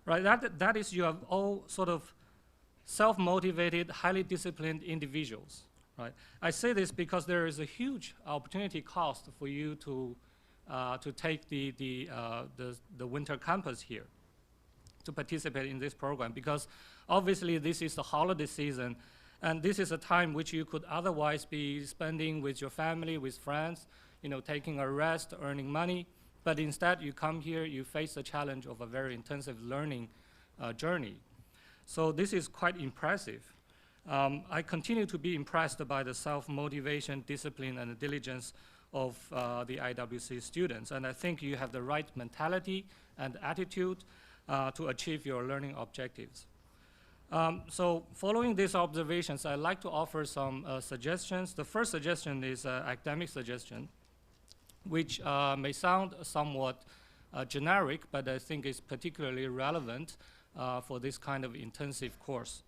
Speaker 19: right? That is, you are all sort of self-motivated, highly disciplined individuals, right? I say this because there is a huge opportunity cost for you to take the winter campus here, to participate in this program, because obviously this is the holiday season, and this is a time which you could otherwise be spending with your family, with friends, taking a rest, earning money, but instead you come here, you face the challenge of a very intensive learning journey. So this is quite impressive. I continue to be impressed by the self-motivation, discipline, and diligence of the IWC students, and I think you have the right mentality and attitude to achieve your learning objectives. So following these observations, I'd like to offer some suggestions. The first suggestion is an academic suggestion, which may sound somewhat generic, but I think is particularly relevant for this kind of intensive course.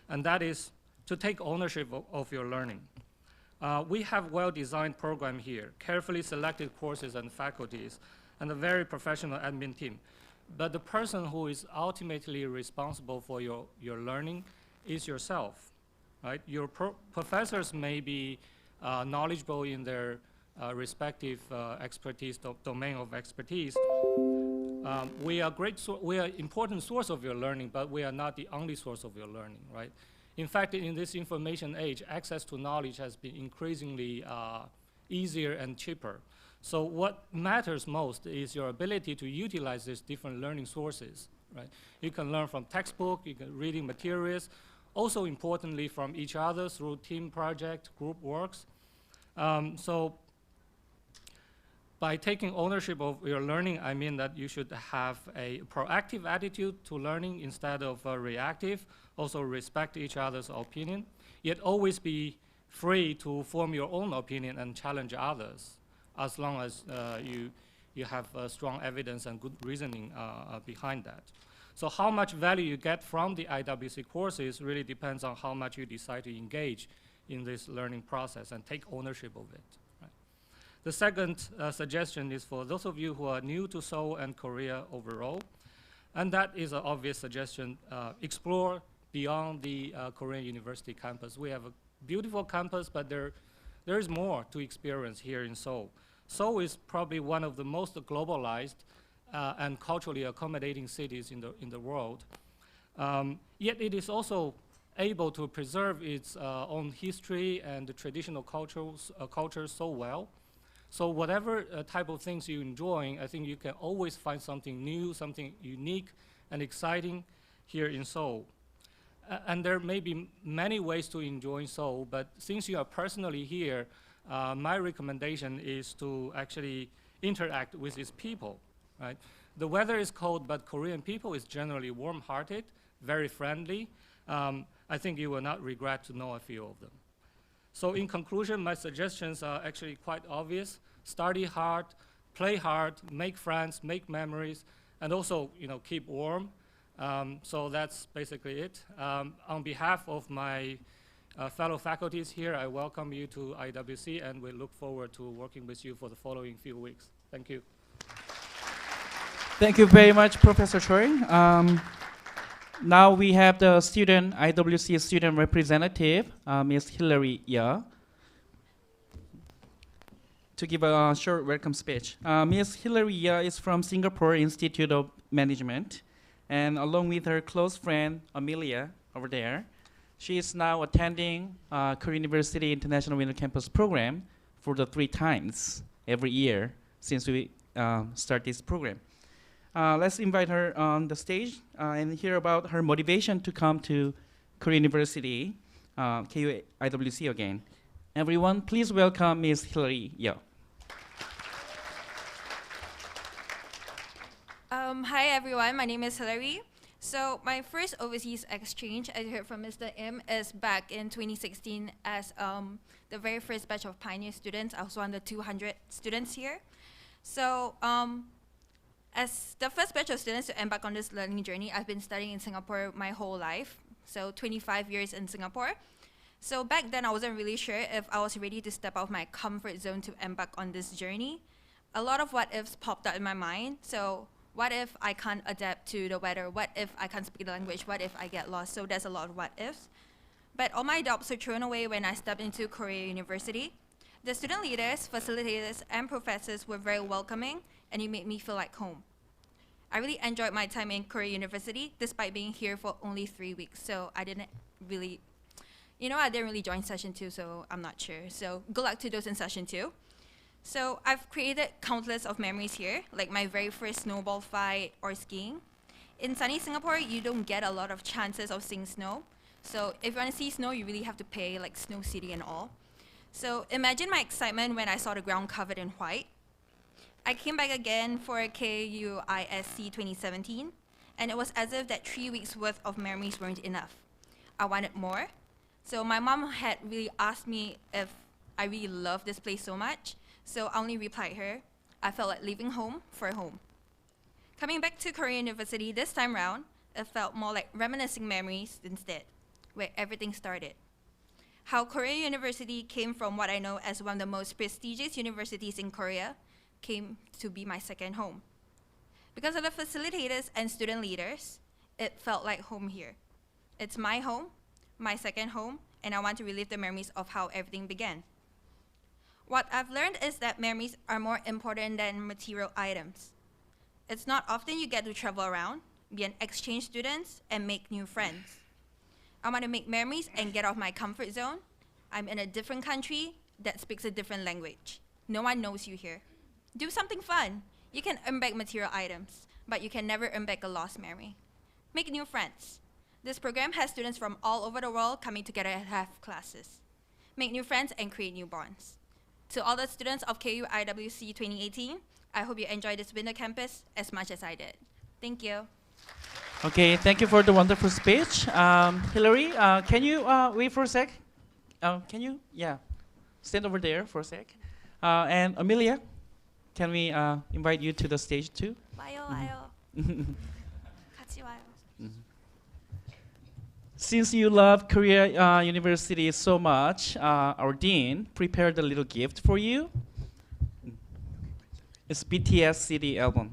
Speaker 19: And that is to take ownership of your learning. We have well-designed program here, carefully selected courses and faculties, and a very professional admin team. But the person who is ultimately responsible for your learning is yourself, right? Your professors may be knowledgeable in their respective expertise, domain of expertise. We are important source of your learning, but we are not the only source of your learning, right? In fact, in this information age, access to knowledge has been increasingly easier and cheaper. So what matters most is your ability to utilize these different learning sources, right? You can learn from textbook, you can reading materials, also importantly from each other through team project, group works. So by taking ownership of your learning, I mean that you should have a proactive attitude to learning instead of reactive. Also respect each other's opinion, yet always be free to form your own opinion and challenge others, as long as you have strong evidence and good reasoning behind that. So how much value you get from the IWC courses really depends on how much you decide to engage in this learning process and take ownership of it. Right? The second suggestion is for those of you who are new to Seoul and Korea overall, and that is an obvious suggestion, explore beyond the Korean University campus. We have a beautiful campus, but there is more to experience here in Seoul. Seoul is probably one of the most globalized and culturally accommodating cities in the world. Yet it is also able to preserve its own history and the traditional culture so well. So whatever type of things you enjoy, I think you can always find something new, something unique and exciting here in Seoul. And there may be many ways to enjoy Seoul, but since you are personally here, my recommendation is to actually interact with its people, right? The weather is cold, but Korean people is generally warm-hearted, very friendly. I think you will not regret to know a few of them. So in conclusion, my suggestions are actually quite obvious. Study hard, play hard, make friends, make memories, and also keep warm. So that's basically it. On behalf of my fellow faculties here, I welcome you to IWC, and we look forward to working with you for the following few weeks. Thank you.
Speaker 1: Thank you very much, Professor Choi. Now we have the IWC student representative, Ms. Hillary Ya, to give a short welcome speech. Ms. Hillary Ya is from Singapore Institute of Management, and along with her close friend, Amelia, over there, she is now attending Korea University International Winter Campus program for the 3 times every year since we start this program. Let's invite her on the stage and hear about her motivation to come to Korea University, KU IWC again. Everyone, please welcome Ms. Hillary Yo.
Speaker 20: Hi everyone, my name is Hillary. So my first overseas exchange, as you heard from Mr. Im, is back in 2016 as the very first batch of Pioneer students. I was one of the 200 students here. So as the first batch of students to embark on this learning journey, I've been studying in Singapore my whole life, so 25 years in Singapore. So back then, I wasn't really sure if I was ready to step out of my comfort zone to embark on this journey. A lot of what ifs popped up in my mind. So what if I can't adapt to the weather? What if I can't speak the language? What if I get lost? So there's a lot of what ifs. But all my doubts were thrown away when I stepped into Korea University. The student leaders, facilitators, and professors were very welcoming, and it made me feel like home. I really enjoyed my time in Korea University, despite being here for only 3 weeks. So I didn't really join session 2, so I'm not sure. So good luck to those in session 2. So I've created countless of memories here, like my very first snowball fight or skiing. In sunny Singapore, you don't get a lot of chances of seeing snow. So if you want to see snow, you really have to pay, like Snow City and all. So imagine my excitement when I saw the ground covered in white. I came back again for KUISC 2017, and it was as if that 3 weeks worth of memories weren't enough. I wanted more. So my mom had really asked me if I really loved this place so much. So I only replied her, I felt like leaving home for home. Coming back to Korea University this time round, it felt more like reminiscing memories instead, where everything started. How Korea University came from what I know as one of the most prestigious universities in Korea came to be my second home. Because of the facilitators and student leaders, it felt like home here. It's my home, my second home, and I want to relive the memories of how everything began. What I've learned is that memories are more important than material items. It's not often you get to travel around, be an exchange student, and make new friends. I want to make memories and get out of my comfort zone. I'm in a different country that speaks a different language. No one knows you here. Do something fun. You can earn back material items, but you can never earn back a lost memory. Make new friends. This program has students from all over the world coming together and have classes. Make new friends and create new bonds. To all the students of KUIWC 2018, I hope you enjoyed this winter campus as much as I did. Thank you.
Speaker 1: Okay, thank you for the wonderful speech. Hillary, can you wait for a sec? Can you, stand over there for a sec. And Amelia, can we invite you to the stage too?
Speaker 18: 와요. 같이 와요.
Speaker 1: Since you love Korea University so much, our dean prepared a little gift for you. It's BTS CD album.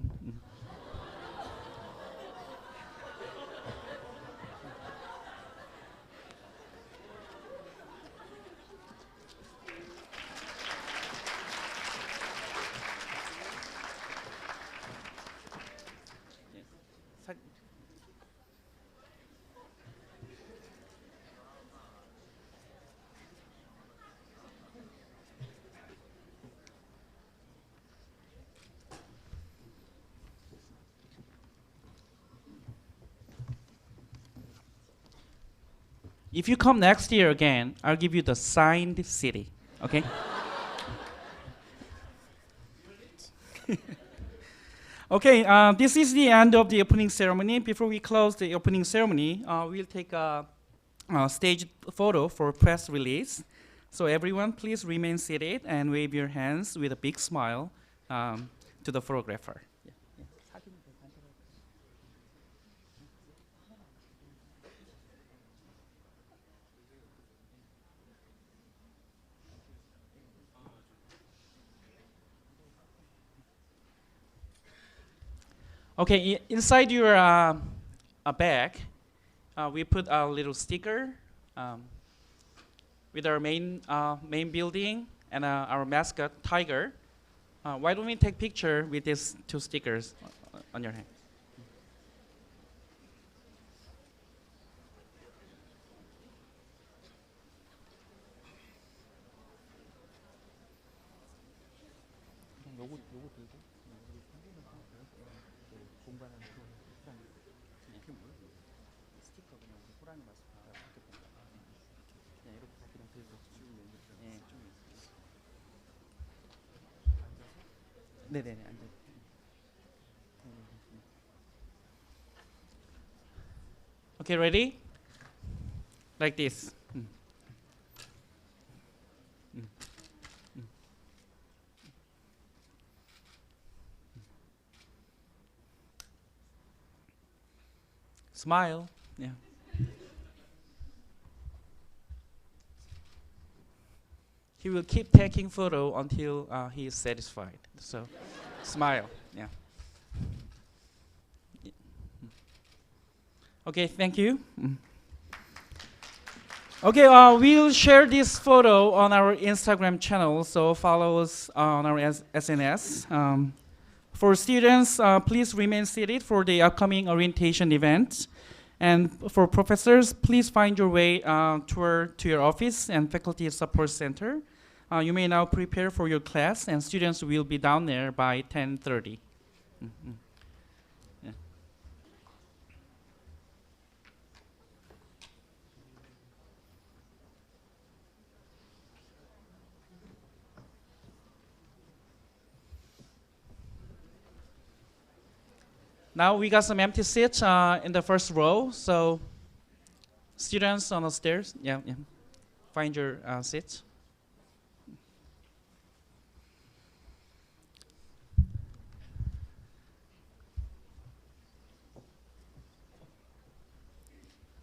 Speaker 1: If you come next year again, I'll give you the signed CD, okay? Okay, this is the end of the opening ceremony. Before we close the opening ceremony, we'll take a staged photo for press release. So everyone, please remain seated and wave your hands with a big smile to the photographer. Okay, inside your bag, we put a little sticker with our main building and our mascot, Tiger. Why don't we take picture with these two stickers on your hand? 네네네. Okay, ready? Like this. Smile. Yeah. He will keep taking photo until he is satisfied. So, smile. Yeah. Okay, thank you. Okay, we'll share this photo on our Instagram channel, so follow us on our SNS. For students, please remain seated for the upcoming orientation event. And for professors, please find your way to your office and faculty support center. You may now prepare for your class, and students will be down there by 10:30. Yeah. Now we got some empty seats in the first row, so students on the stairs, yeah. Find your seats.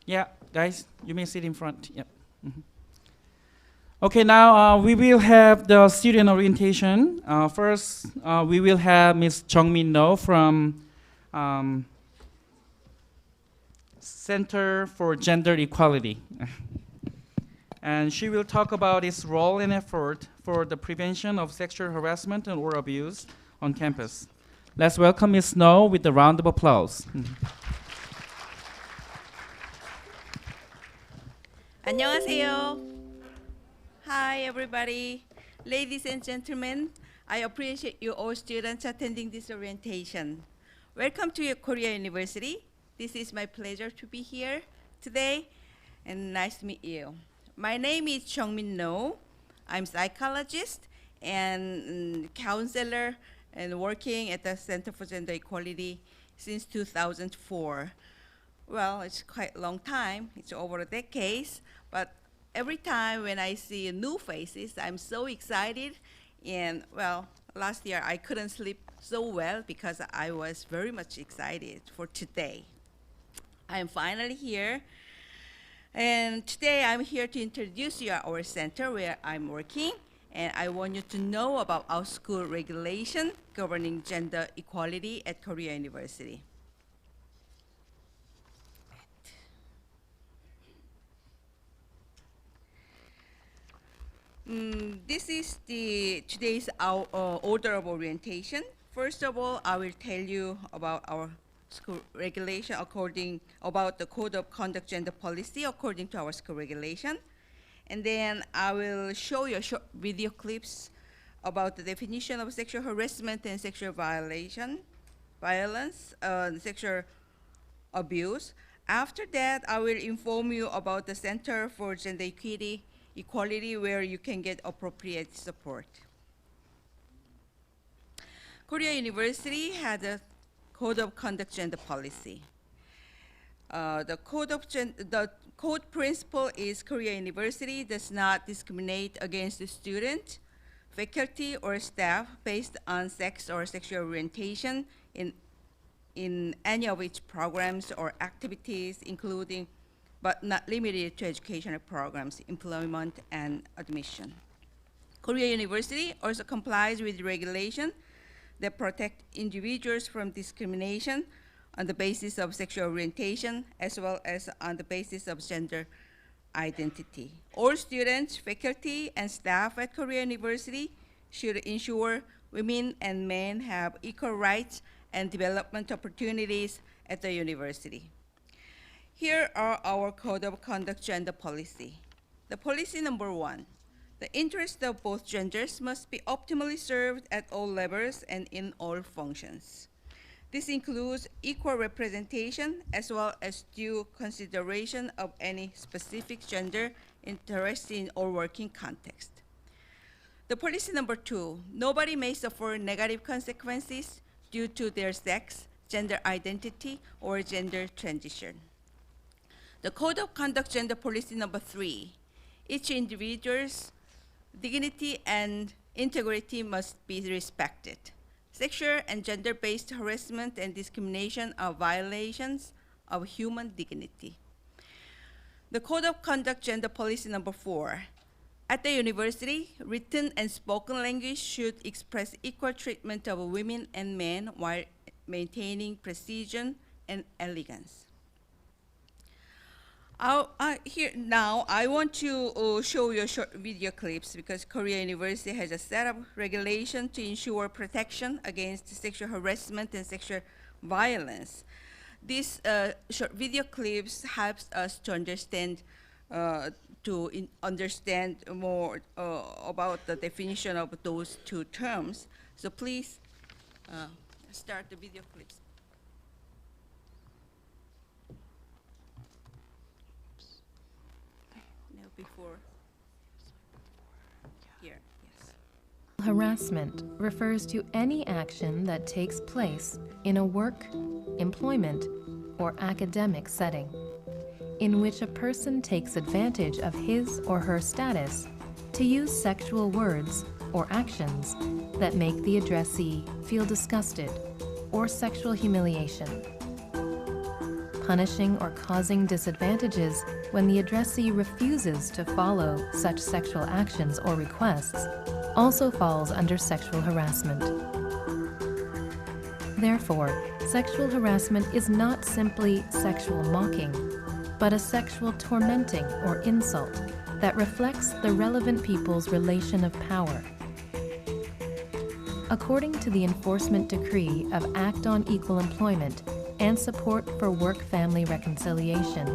Speaker 1: Yeah, guys, you may sit in front. Yep. Okay, now we will have the student orientation. First, we will have Ms. Jungmin No from Center for Gender Equality. And she will talk about its role and effort for the prevention of sexual harassment and or abuse on campus. Let's welcome Ms. No with a round of applause.
Speaker 21: 안녕하세요. Hi everybody. Ladies and gentlemen, I appreciate you all students attending this orientation. Welcome to Korea University. This is my pleasure to be here today and nice to meet you. My name is Jungmin No. I'm a psychologist and counselor and working at the Center for Gender Equality since 2004. Well, it's quite a long time. It's over a decade. But every time when I see new faces, I'm so excited. And well, last year I couldn't sleep so well because I was very much excited for today. I'm finally here. And today I'm here to introduce you our center where I'm working. And I want you to know about our school regulation governing gender equality at Korea University. This is today's order of orientation. First of all, I will tell you about our school regulation about the Code of Conduct Gender Policy according to our school regulation. And then I will show you short video clips about the definition of sexual harassment and sexual violence, sexual abuse. After that, I will inform you about the Center for Gender Equality, where you can get appropriate support. Korea University has a Code of Conduct Gender Policy. The code principle is Korea University does not discriminate against the student, faculty, or staff based on sex or sexual orientation in any of its programs or activities, including but not limited to educational programs, employment, and admission. Korea University also complies with regulation that protect individuals from discrimination on the basis of sexual orientation, as well as on the basis of gender identity. All students, faculty, and staff at Korea University should ensure women and men have equal rights and development opportunities at the university. Here are our Code of Conduct Gender Policy. The policy number 1, the interests of both genders must be optimally served at all levels and in all functions. This includes equal representation as well as due consideration of any specific gender interest in all working context. The policy number 2, nobody may suffer negative consequences due to their sex, gender identity, or gender transition. The Code of Conduct Gender Policy number 3. Each individual's dignity and integrity must be respected. Sexual and gender-based harassment and discrimination are violations of human dignity. The Code of Conduct Gender Policy number 4. At the university, written and spoken language should express equal treatment of women and men while maintaining precision and elegance. Now I want to show you short video clips because Korea University has a set of regulations to ensure protection against sexual harassment and sexual violence. These short video clips helps us to understand more about the definition of those two terms. So please start the video clips. Now before here, yes.
Speaker 2: Harassment refers to any action that takes place in a work, employment, or academic setting, in which a person takes advantage of his or her status to use sexual words or actions that make the addressee feel disgusted or sexual humiliation. Punishing or causing disadvantages when the addressee refuses to follow such sexual actions or requests also falls under sexual harassment. Therefore, sexual harassment is not simply sexual mocking, but a sexual tormenting or insult that reflects the relevant people's relation of power. According to the Enforcement Decree of Act on Equal Employment and Support for Work-Family Reconciliation,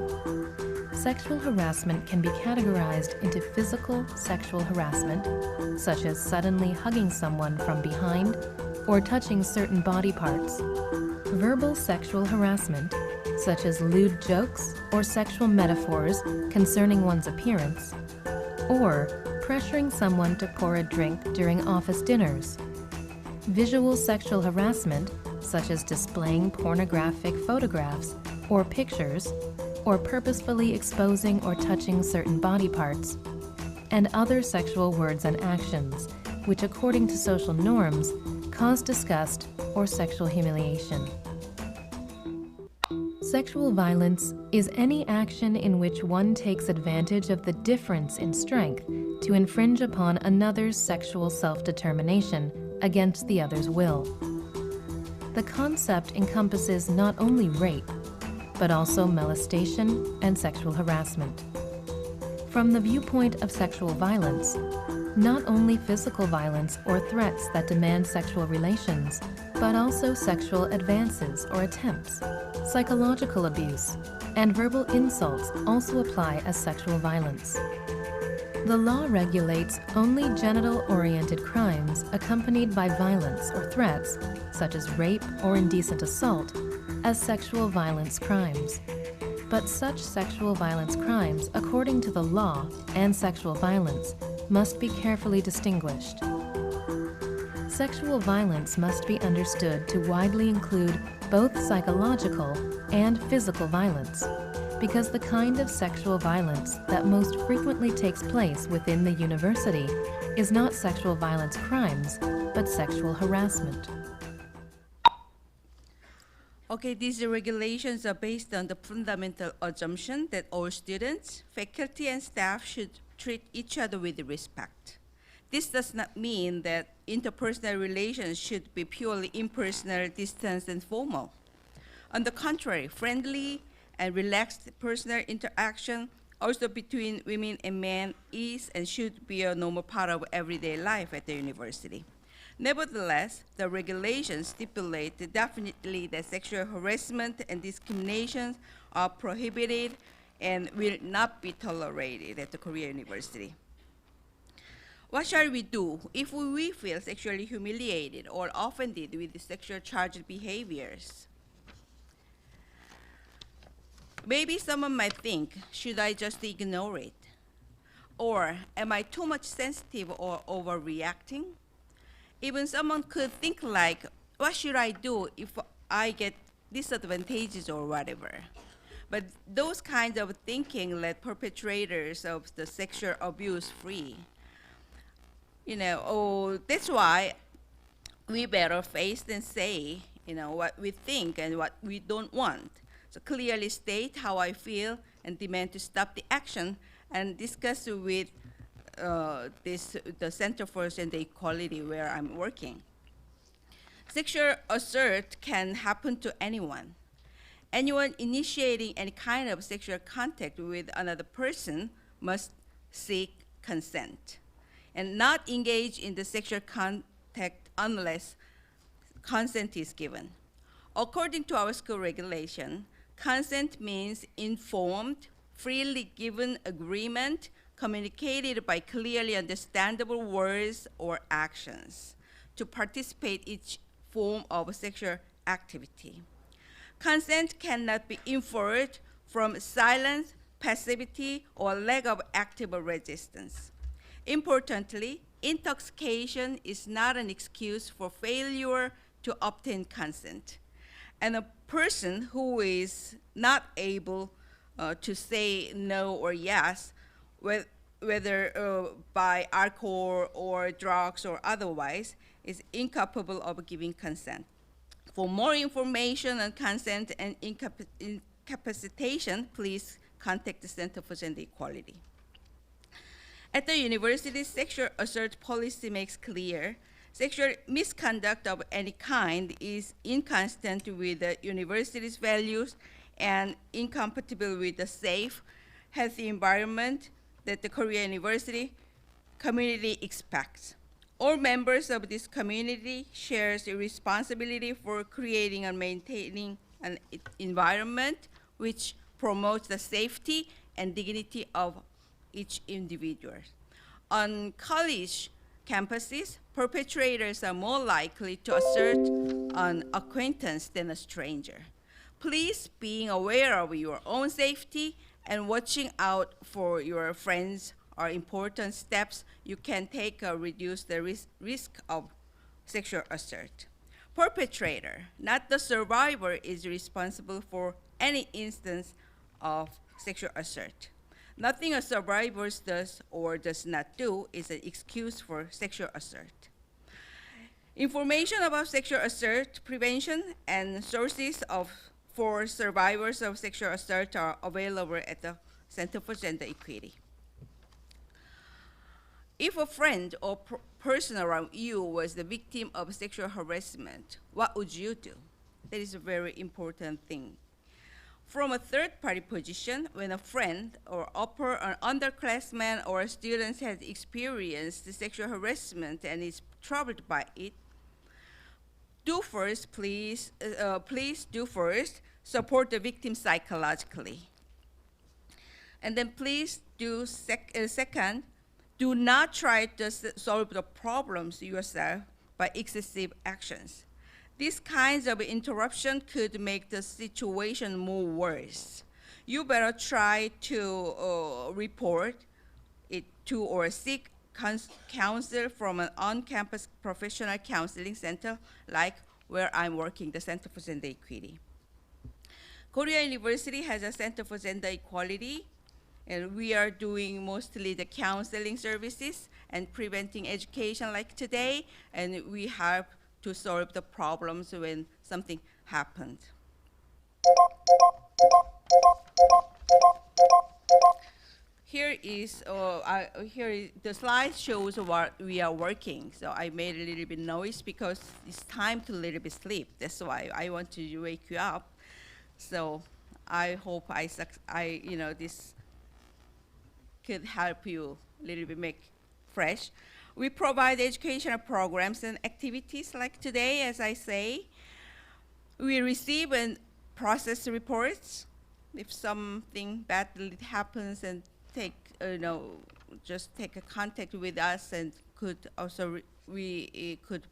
Speaker 2: sexual harassment can be categorized into physical sexual harassment, such as suddenly hugging someone from behind or touching certain body parts, verbal sexual harassment, such as lewd jokes or sexual metaphors concerning one's appearance, or pressuring someone to pour a drink during office dinners, visual sexual harassment, such as displaying pornographic photographs or pictures, or purposefully exposing or touching certain body parts, and other sexual words and actions, which according to social norms cause disgust or sexual humiliation. Sexual violence is any action in which one takes advantage of the difference in strength to infringe upon another's sexual self-determination against the other's will. The concept encompasses not only rape, but also molestation and sexual harassment. From the viewpoint of sexual violence, not only physical violence or threats that demand sexual relations, but also sexual advances or attempts, psychological abuse, and verbal insults also apply as sexual violence. The law regulates only genital-oriented crimes accompanied by violence or threats, such as rape or indecent assault, as sexual violence crimes. But such sexual violence crimes, according to the law and sexual violence, must be carefully distinguished. Sexual violence must be understood to widely include both psychological and physical violence, because the kind of sexual violence that most frequently takes place within the university is not sexual violence crimes, but sexual harassment.
Speaker 21: Okay, these regulations are based on the fundamental assumption that all students, faculty, and staff should treat each other with respect. This does not mean that interpersonal relations should be purely impersonal, distant, and formal. On the contrary, friendly and relaxed personal interaction also between women and men is and should be a normal part of everyday life at the university. Nevertheless, the regulations stipulate definitely that sexual harassment and discrimination are prohibited and will not be tolerated at the Korea University. What shall we do if we feel sexually humiliated or offended with sexual charged behaviors? Maybe someone might think, should I just ignore it? Or am I too much sensitive or overreacting? Even someone could think like, what should I do if I get disadvantages or whatever? But those kinds of thinking let perpetrators of the sexual abuse free. That's why we better face and say, what we think and what we don't want. So clearly state how I feel and demand to stop the action and discuss with the Center for Gender Equality where I'm working. Sexual assault can happen to anyone. Anyone initiating any kind of sexual contact with another person must seek consent and not engage in the sexual contact unless consent is given. According to our school regulation, consent means informed, freely given agreement communicated by clearly understandable words or actions to participate in each form of sexual activity. Consent cannot be inferred from silence, passivity, or lack of active resistance. Importantly, intoxication is not an excuse for failure to obtain consent. And a person who is not able to say no or yes, whether by alcohol or drugs or otherwise, is incapable of giving consent. For more information on consent and incapacitation, please contact the Center for Gender Equality. At the university, sexual assault policy makes clear sexual misconduct of any kind is inconsistent with the university's values and incompatible with the safe, healthy environment that the Korea University community expects. All members of this community share the responsibility for creating and maintaining an environment which promotes the safety and dignity of each individual. On college campuses, perpetrators are more likely to assert an acquaintance than a stranger. Please being aware of your own safety and watching out for your friends are important steps you can take to reduce the risk of sexual assault. Perpetrator, not the survivor, is responsible for any instance of sexual assault. Nothing a survivor does or does not do is an excuse for sexual assault. Information about sexual assault prevention and sources for survivors of sexual assault are available at the Center for Gender Equity. If a friend or person around you was the victim of sexual harassment, what would you do? That is a very important thing. From a third-party position, when a friend or upper or underclassman or a student has experienced sexual harassment and is troubled by it, please do first support the victim psychologically. And then please do second, do not try to solve the problems yourself by excessive actions. These kinds of interruption could make the situation more worse. You better try to report it to or seek counsel from an on-campus professional counseling center like where I'm working, the Center for Gender Equity. Korea University has a Center for Gender Equality, and we are doing mostly the counseling services and preventing education like today, and we help to solve the problems when something happened. Here is the slide shows what we are working. So I made a little bit noise because it's time to a little bit sleep. That's why I want to wake you up. So I hope this could help you a little bit make fresh. We provide educational programs and activities like today, as I say. We receive and process reports. If something bad happens, and just take a contact with us, and could also we could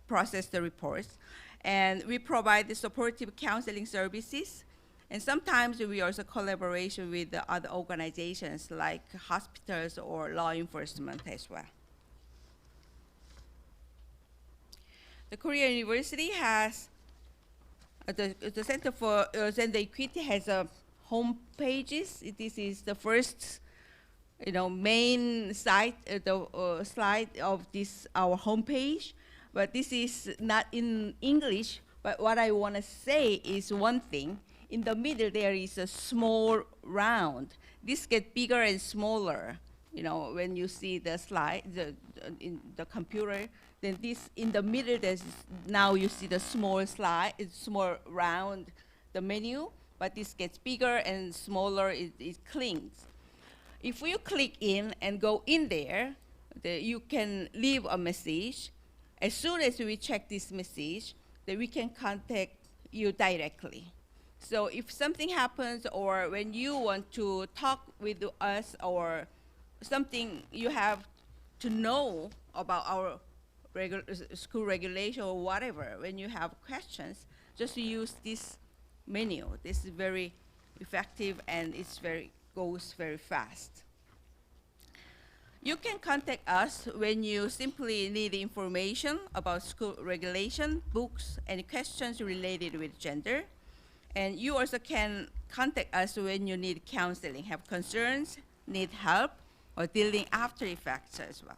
Speaker 21: process the reports. And we provide the supportive counseling services. And sometimes we also collaboration with the other organizations like hospitals or law enforcement as well. The Korea University has, the Center for Gender Equity has a home pages. This is the first, main site, slide of this our homepage. But this is not in English. But what I want to say is one thing. In the middle, there is a small round. This gets bigger and smaller. When you see the slide, in the computer, then this in the middle, now you see the small slide, it's small round, the menu, but this gets bigger and smaller, it clings. If you click in and go in there, you can leave a message. As soon as we check this message, then we can contact you directly. So if something happens, or when you want to talk with us, or something you have to know about our school regulation or whatever, when you have questions, just use this menu. This is very effective, and goes very fast. You can contact us when you simply need information about school regulation, books, and questions related with gender. And you also can contact us when you need counseling, have concerns, need help, or dealing after effects as well.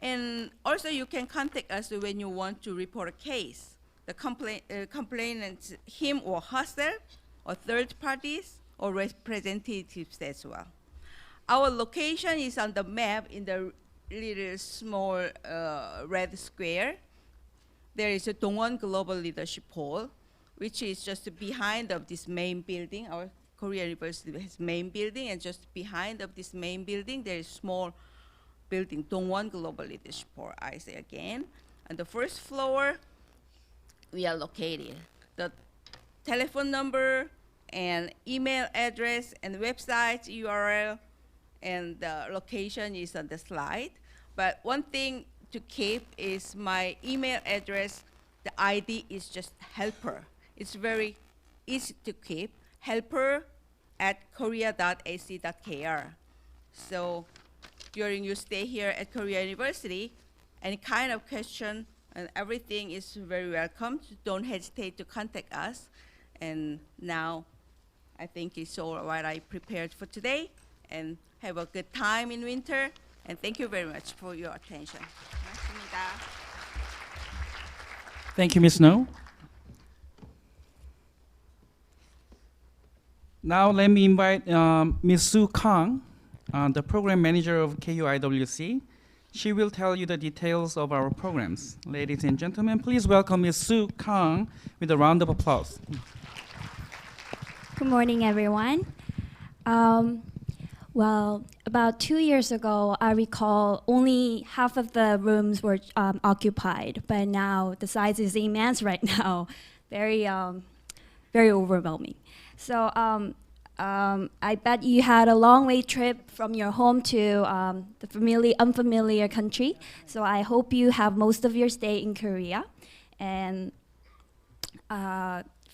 Speaker 21: And also you can contact us when you want to report a case. The complainant, him or herself, or third parties, or representatives as well. Our location is on the map in the little small red square. There is a Dongwon Global Leadership Hall, which is just behind of this main building. Our Korea University has main building, and just behind of this main building, there is small building, Dongwon Global Leadership Hall, I say again. On the first floor, we are located. The telephone number and email address and website URL and the location is on the slide. But one thing to keep is my email address. The ID is just helper. It's very easy to keep, helper@korea.ac.kr. So during your stay here at Korea University, any kind of question and everything is very welcome. Don't hesitate to contact us. And now I think it's all what I prepared for today. And have a good time in winter. And thank you very much for your attention. 고맙습니다.
Speaker 1: Thank you, Ms. No. Now let me invite Ms. Sue Kang, the program manager of KUIWC. She will tell you the details of our programs. Ladies and gentlemen, please welcome Ms. Sue Kang with a round of applause.
Speaker 5: Good morning, everyone. Well, about 2 years ago, I recall only half of the rooms were occupied, but now the size is immense right now, very overwhelming. So I bet you had a long way trip from your home to the unfamiliar country. So I hope you have most of your stay in Korea. And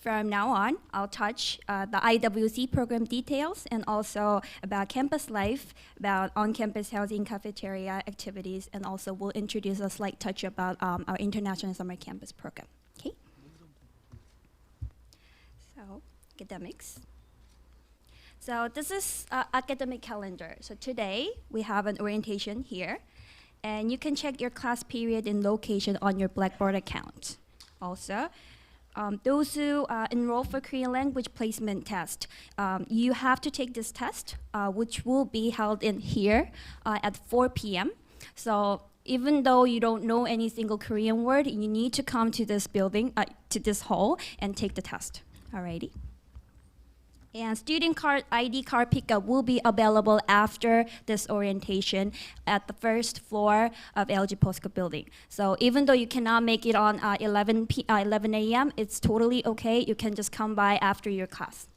Speaker 5: from now on, I'll touch the IWC program details and also about campus life, about on-campus housing, cafeteria activities, and also we'll introduce a slight touch about our International Summer Campus program. Okay? So, academics. So this is academic calendar. So today, we have an orientation here, and you can check your class period and location on your Blackboard account. Also, those who enroll for Korean language placement test, you have to take this test, which will be held in here at 4 p.m. So even though you don't know any single Korean word, you need to come to this building, to this hall, and take the test. Alrighty. And student card, ID card pickup will be available after this orientation at the first floor of LG Postco building. So even though you cannot make it on 11 a.m., it's totally okay. You can just come by after your class.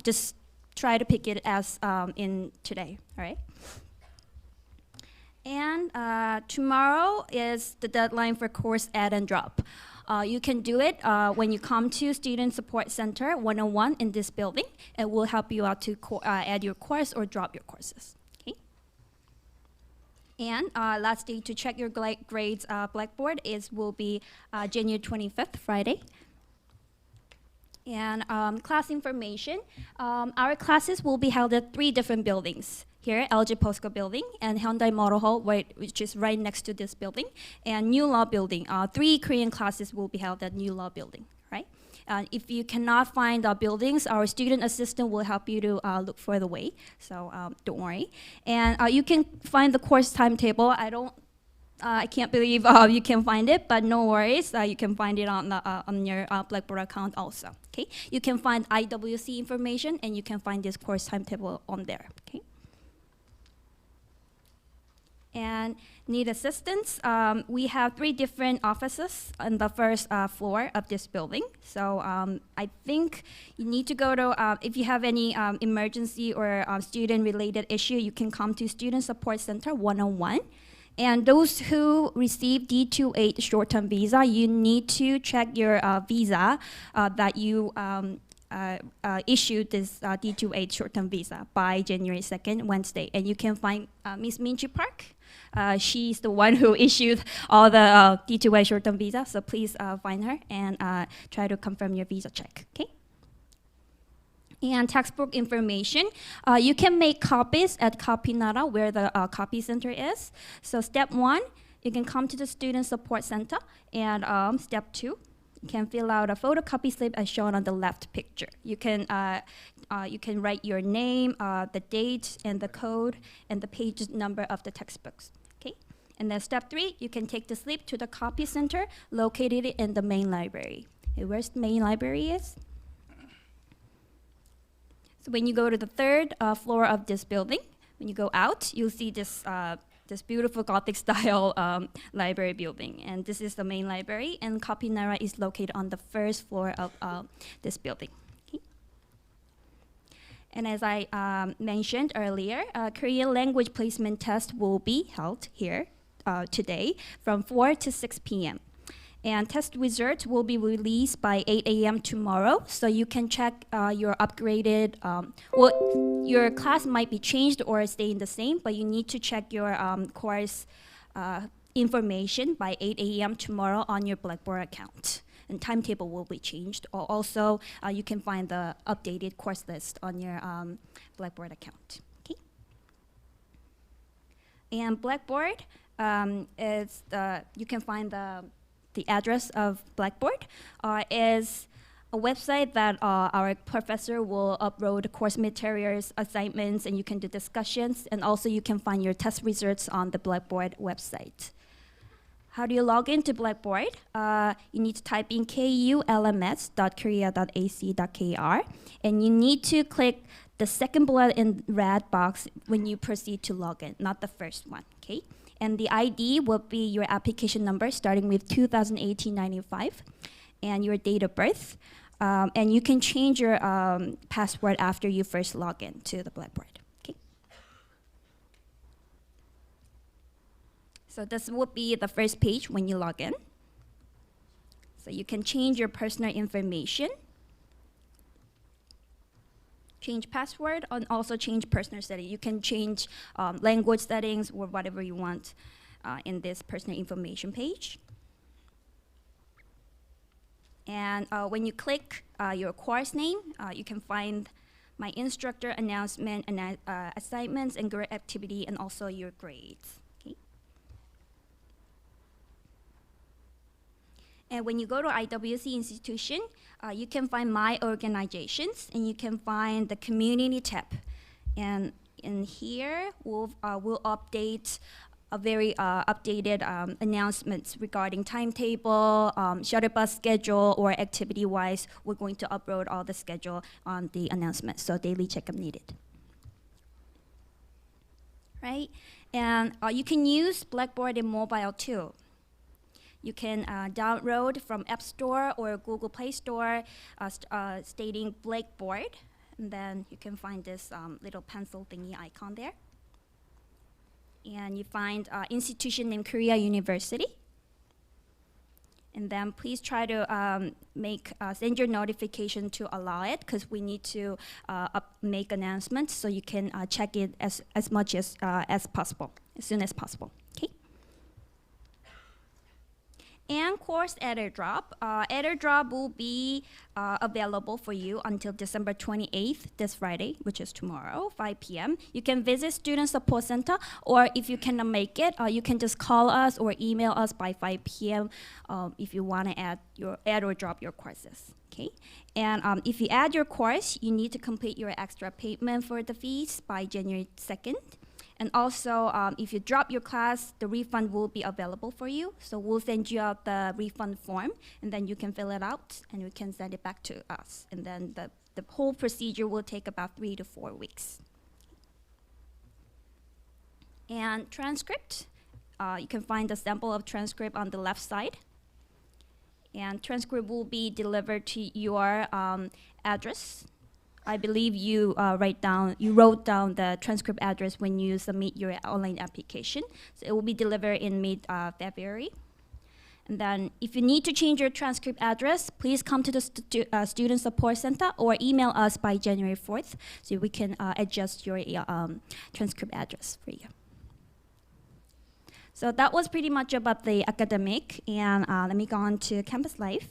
Speaker 5: Just try to pick it as in today, all right? And tomorrow is the deadline for course add and drop. You can do it when you come to Student Support Center 101 in this building. It will help you out to add your course or drop your courses. Okay. And last day to check your grades Blackboard will be January 25th, Friday. And class information. Our classes will be held at 3 different buildings. Here, LG POSCO building and Hyundai Motor Hall, which is right next to this building, and New Law building. 3 Korean classes will be held at New Law building, right? If you cannot find our buildings, our student assistant will help you to look for the way, so don't worry. And you can find the course timetable. I can't believe you can find it, but no worries. You can find it on your Blackboard account also. Okay, you can find IWC information, and you can find this course timetable on there. Okay. And need assistance. We have 3 different offices on the first floor of this building. So I think you need to go to, if you have any emergency or student-related issue, you can come to Student Support Center 101. And those who receive D28 short-term visa, you need to check your visa that you issued this D28 short-term visa by January 2nd, Wednesday. And you can find Miss Minchi Park. She's the one who issued all the D28 short-term visa, so please find her and try to confirm your visa check, okay? And textbook information. You can make copies at Copynara, where the copy center is. So step 1, you can come to the Student Support Center. And step 2, you can fill out a photocopy slip as shown on the left picture. You can write your name, the date, and the code, and the page number of the textbooks. Okay. And then step 3, you can take the slip to the copy center located in the main library. Okay, where's the main library is? So when you go to the 3rd floor of this building, when you go out, you'll see this this beautiful Gothic style library building. And this is the main library, and Copynara is located on the 1st floor of this building. Okay. And as I mentioned earlier, Korean language placement test will be held here today from 4 to 6 p.m. And test results will be released by 8 a.m. tomorrow, so you can check your upgraded, your class might be changed or staying the same, but you need to check your course information by 8 a.m. tomorrow on your Blackboard account. And timetable will be changed. Also, you can find the updated course list on your Blackboard account. Okay. And Blackboard is you can find the address of Blackboard is a website that our professor will upload course materials, assignments, and you can do discussions. And also you can find your test results on the Blackboard website. How do you log into Blackboard? You need to type in kulms.korea.ac.kr, and you need to click the second bullet in red box when you proceed to log in, not the first one, okay? And the ID will be your application number starting with 2018-95 and your date of birth. And you can change your password after you first log in to the Blackboard. Okay. So this will be the first page when you log in. So you can change your personal information, change password, and also change personal settings. You can change language settings or whatever you want in this personal information page. And when you click your course name, you can find my instructor announcement and assignments and group activity, and also your grades. Okay. And when you go to IWC institution, you can find my organizations, and you can find the community tab. And in here, we'll update a very updated announcements regarding timetable, shuttle bus schedule, or activity-wise. We're going to upload all the schedule on the announcement, so daily checkup needed. Right? And you can use Blackboard in mobile too. You can download from App Store or Google Play Store stating Blackboard, and then you can find this little pencil thingy icon there. And you find institution named Korea University. And then please try to send your notification to allow it, because we need to make announcements so you can check it as much as possible, as soon as possible. Okay. And course AirDrop. AirDrop will be available for you until December 28th, this Friday, which is tomorrow, 5 p.m. You can visit Student Support Center, or if you cannot make it, you can just call us or email us by 5 p.m. If you want to add or drop your courses. Okay, and if you add your course, you need to complete your extra payment for the fees by January 2nd. And also, if you drop your class, the refund will be available for you. So we'll send you out the refund form, and then you can fill it out, and we can send it back to us. And then the whole procedure will take about 3 to 4 weeks. And transcript, you can find a sample of transcript on the left side. And transcript will be delivered to your address. I believe you wrote down the transcript address when you submit your online application. So it will be delivered in mid-February. And then if you need to change your transcript address, please come to the Student Support Center or email us by January 4th so we can adjust your transcript address for you. So that was pretty much about the academic, and let me go on to campus life.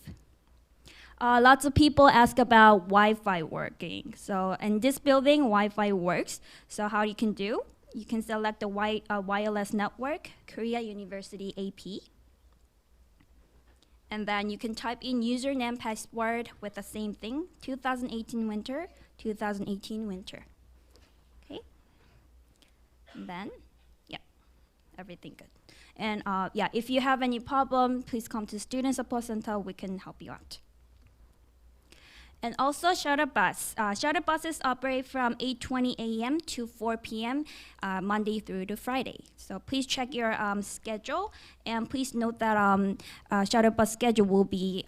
Speaker 5: Lots of people ask about Wi-Fi working. So in this building, Wi-Fi works. So how you can do? You can select the wireless network, Korea University AP. And then you can type in username, password with the same thing, 2018 winter, 2018 winter. Okay? And then, yeah, everything good. And yeah, if you have any problem, please come to Student Support Center. We can help you out. And also shuttle bus. Shuttle buses operate from 8:20 a.m. to 4 p.m. Monday through to Friday. So please check your schedule, and please note that shuttle bus schedule will be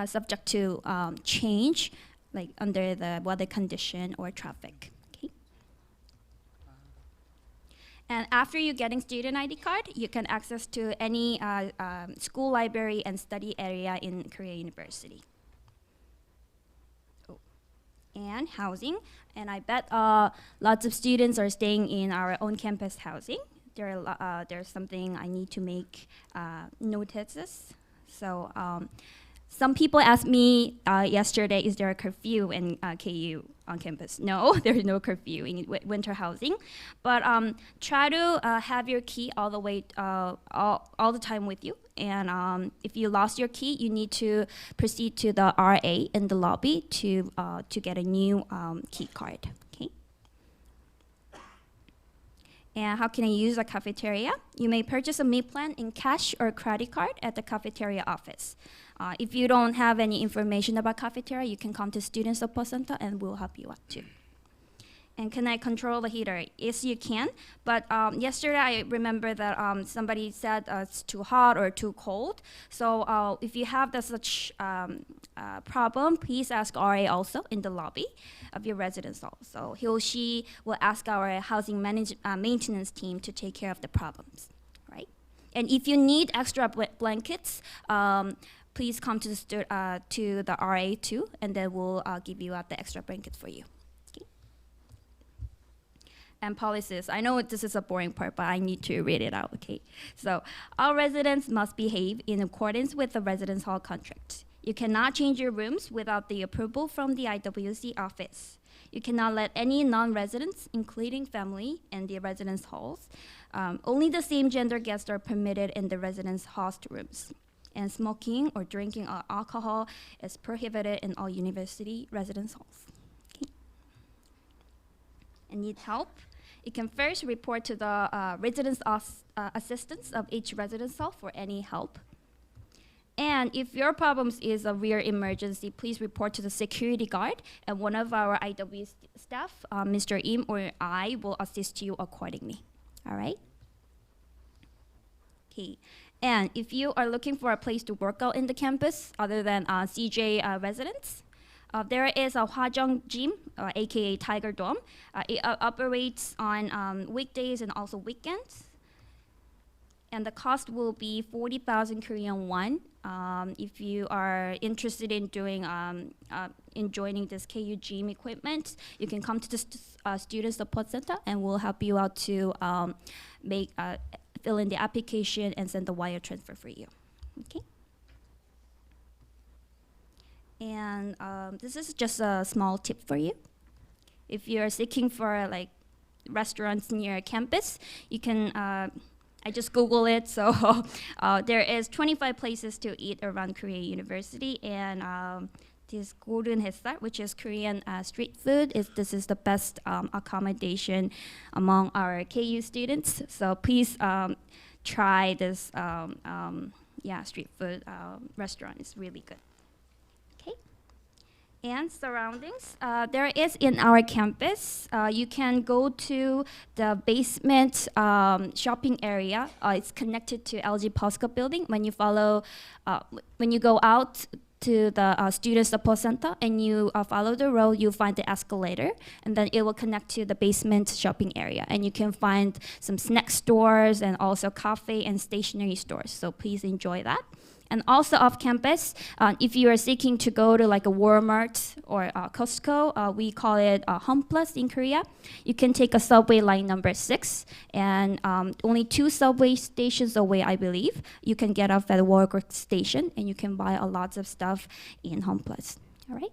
Speaker 5: subject to change, like under the weather condition or traffic. Okay. And after you getting student ID card, you can access to any school library and study area in Korea University. And housing, and I bet lots of students are staying in our own campus housing. There's something I need to make notices. So some people asked me yesterday, is there a curfew in KU on campus? No, there's no curfew in winter housing, but try to have your key all the way, all the time with you. And if you lost your key, you need to proceed to the RA in the lobby to get a new key card. Okay. And how can I use a cafeteria? You may purchase a meal plan in cash or credit card at the cafeteria office. If you don't have any information about cafeteria, you can come to Student Support Center and we'll help you out too. And can I control the heater? Yes, you can. But yesterday, I remember that somebody said it's too hot or too cold. So if you have such problem, please ask RA also in the lobby of your residence hall. So he or she will ask our housing maintenance team to take care of the problems, right? And if you need extra blankets, please come to the RA too, and then we'll give you out the extra blanket for you. And policies. I know this is a boring part, but I need to read it out, okay? So, all residents must behave in accordance with the residence hall contract. You cannot change your rooms without the approval from the IWC office. You cannot let any non-residents, including family, in the residence halls. Only the same gender guests are permitted in the residence host rooms. And smoking or drinking alcohol is prohibited in all university residence halls. Okay. And need help? You can first report to the residence assistants of each residence hall for any help. And if your problem is a real emergency, please report to the security guard, and one of our IW staff, Mr. Im or I, will assist you accordingly. All right? Okay. And if you are looking for a place to work out in the campus other than CJ residents, there is a Hwajong Gym, aka Tiger Dome. It operates on weekdays and also weekends. And the cost will be 40,000 Korean won. If you are interested in doing in joining this KU Gym equipment, you can come to the Student Support Center, and we'll help you out to fill in the application and send the wire transfer for you. Okay. And this is just a small tip for you. If you're seeking for like restaurants near campus, you can, I just Google it, so there is 25 places to eat around Korea University, and this Golden Hesar, which is Korean street food, this is the best accommodation among our KU students. So please try this street food restaurant. It's really good. Okay. And surroundings, there is in our campus, you can go to the basement shopping area. It's connected to LG POSCO building. When you follow, when you go out to the student support center and you follow the road, you'll find the escalator, and then it will connect to the basement shopping area. And you can find some snack stores and also cafe and stationery stores. So please enjoy that. And also off campus, if you are seeking to go to like a Walmart or Costco, we call it Home Plus in Korea. You can take a subway line number 6, and only 2 subway stations away, I believe, you can get off at the Walmart station, and you can buy a lot of stuff in Home Plus. All right.